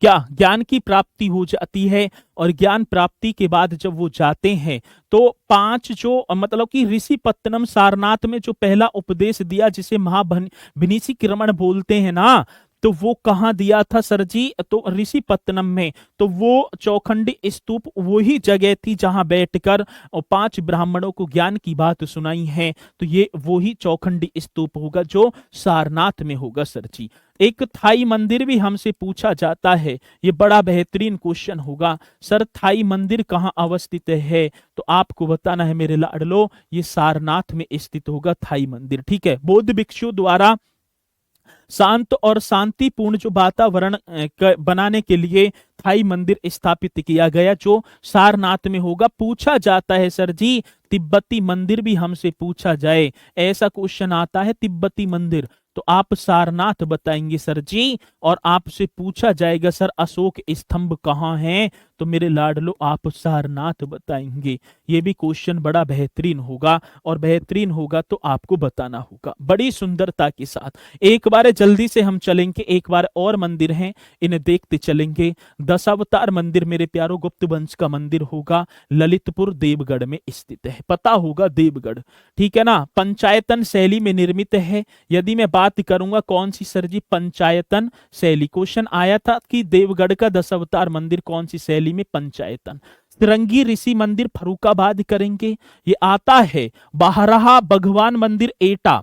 A: क्या ज्ञान की प्राप्ति हो जाती है, और ज्ञान प्राप्ति के बाद जब वो जाते हैं तो 5 जो मतलब कि ऋषि पत्तनम सारनाथ में जो पहला उपदेश दिया, जिसे महाभिनिषिक क्रमण बोलते हैं ना, तो वो कहाँ दिया था सर जी? तो ऋषिपत्तनम में। तो वो चौखंडी स्तूप वही जगह थी जहां बैठकर और 5 ब्राह्मणों को ज्ञान की बात सुनाई है। तो ये वही चौखंडी स्तूप होगा जो सारनाथ में होगा सर जी। एक थाई मंदिर भी हमसे पूछा जाता है, ये बड़ा बेहतरीन क्वेश्चन होगा। सर थाई मंदिर कहाँ अवस्थित है? तो आपको बताना है मेरे लाडलो, ये सारनाथ में स्थित होगा थाई मंदिर। ठीक है, बौद्ध भिक्षु द्वारा शांत और शांतिपूर्ण जो वातावरण बनाने के लिए थाई मंदिर स्थापित किया गया जो सारनाथ में होगा। पूछा जाता है सर जी तिब्बती मंदिर भी हमसे पूछा जाए, ऐसा क्वेश्चन आता है तिब्बती मंदिर, तो आप सारनाथ बताएंगे सर जी। और आपसे पूछा जाएगा सर अशोक स्तंभ कहाँ है? तो मेरे लाडलो आप सारनाथ बताएंगे। ये भी क्वेश्चन बड़ा बेहतरीन होगा, और बेहतरीन होगा तो आपको बताना होगा बड़ी सुंदरता के साथ। एक बार जल्दी से हम चलेंगे, एक बार और मंदिर हैं इन्हें देखते चलेंगे। दशावतार मंदिर मेरे प्यारो गुप्त वंश का मंदिर होगा, ललितपुर देवगढ़ में स्थित है, पता होगा देवगढ़, ठीक है ना। पंचायतन शैली में निर्मित है। यदि मैं बात करूंगा कौन सी सर जी? पंचायतन शैली। क्वेश्चन आया था कि देवगढ़ का दशावतार मंदिर कौन सी शैली में? पंचायतन। तिरंगी ऋषि मंदिर फर्रुखाबाद करेंगे, ये आता है। बाहरहा भगवान मंदिर एटा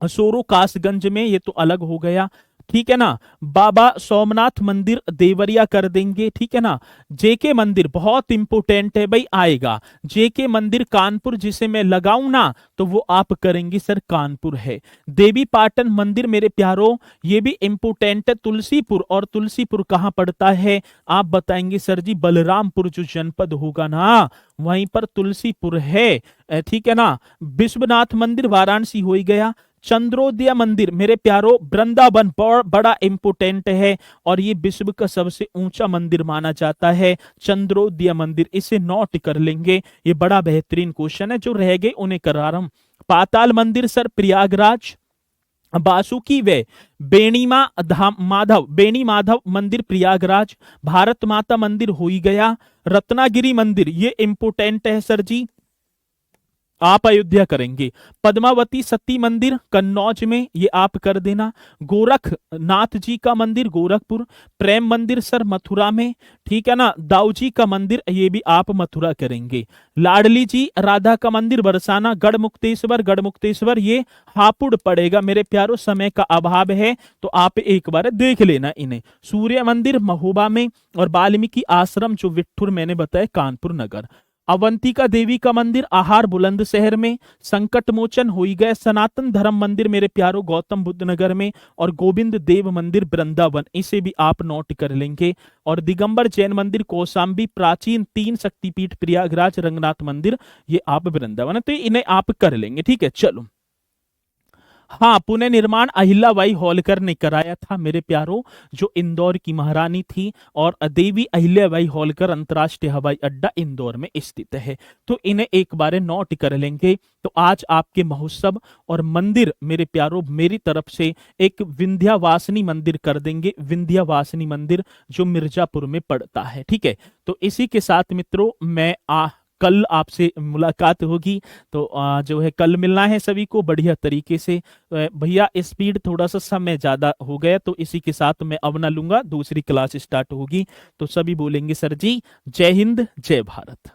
A: सोरो कासगंज में, ये तो अलग हो गया, ठीक है ना। बाबा सोमनाथ मंदिर देवरिया कर देंगे, ठीक है ना। जेके मंदिर बहुत इंपोर्टेंट है भाई, आएगा जेके मंदिर कानपुर, जिसे मैं लगाऊं ना तो वो आप करेंगे सर कानपुर है। देवी पाटन मंदिर मेरे प्यारो ये भी इंपोर्टेंट है, तुलसीपुर, और तुलसीपुर कहां पड़ता है? आप बताएंगे सर जी बलरामपुर जो जनपद होगा ना वहीं पर तुलसीपुर है, ठीक है ना। विश्वनाथ मंदिर वाराणसी हो ही गया। चंद्रोदय मंदिर मेरे प्यारो वृंदावन बड़ा इंपोर्टेंट है, और ये विश्व का सबसे ऊंचा मंदिर माना जाता है चंद्रोदय मंदिर, इसे नोट कर लेंगे। ये बड़ा बेहतरीन क्वेश्चन है, जो रह गए उन्हें करा रहा हूं। पाताल मंदिर सर प्रयागराज। बासुकी वे बेणीमा धाम माधव, बेणी माधव मंदिर प्रयागराज। भारत माता मंदिर हो ही गया। रत्नागिरी मंदिर ये इंपोर्टेंट है सर जी, आप अयोध्या करेंगे। पद्मावती सती मंदिर कन्नौज में, ये आप कर देना। गोरखनाथ जी का मंदिर गोरखपुर। प्रेम मंदिर सर मथुरा में, ठीक है ना। दाऊ जी का मंदिर ये भी आप मथुरा करेंगे। लाडली जी राधा का मंदिर बरसाना। गढ़मुक्तेश्वर ये हापुड़ पड़ेगा मेरे प्यारो, समय का अभाव है तो आप एक बार देख लेना इन्हें। सूर्य मंदिर महोबा में, और वाल्मीकि आश्रम जो विठ्ठुर मैंने बताया कानपुर नगर। अवंतिका देवी का मंदिर आहार बुलंदशहर में। संकट मोचन हो ही गए। सनातन धर्म मंदिर मेरे प्यारो गौतम बुद्ध नगर में, और गोविंद देव मंदिर वृंदावन, इसे भी आप नोट कर लेंगे। और दिगंबर जैन मंदिर कौशाम्बी। प्राचीन 3 शक्तिपीठ प्रयागराज रंगनाथ मंदिर, ये आप वृंदावन, तो इन्हें आप कर लेंगे, ठीक है। चलो हाँ, पुनः निर्माण अहिल्याबाई होलकर ने कराया था मेरे प्यारो, जो इंदौर की महारानी थी, और देवी अहिल्याबाई होलकर अंतर्राष्ट्रीय हवाई अड्डा इंदौर में स्थित है, तो इन्हें एक बार नोट कर लेंगे। तो आज आपके महोत्सव और मंदिर मेरे प्यारो मेरी तरफ से एक विंध्यावासिनी मंदिर कर देंगे, विंध्यावासिनी मंदिर जो मिर्जापुर में पड़ता है, ठीक है। तो इसी के साथ मित्रों मैं कल आपसे मुलाकात होगी, तो जो है कल मिलना है सभी को बढ़िया तरीके से। भैया स्पीड थोड़ा सा समय ज्यादा हो गया, तो इसी के साथ मैं अब ना लूंगा, दूसरी क्लास स्टार्ट होगी, तो सभी बोलेंगे सर जी जय हिंद जय भारत।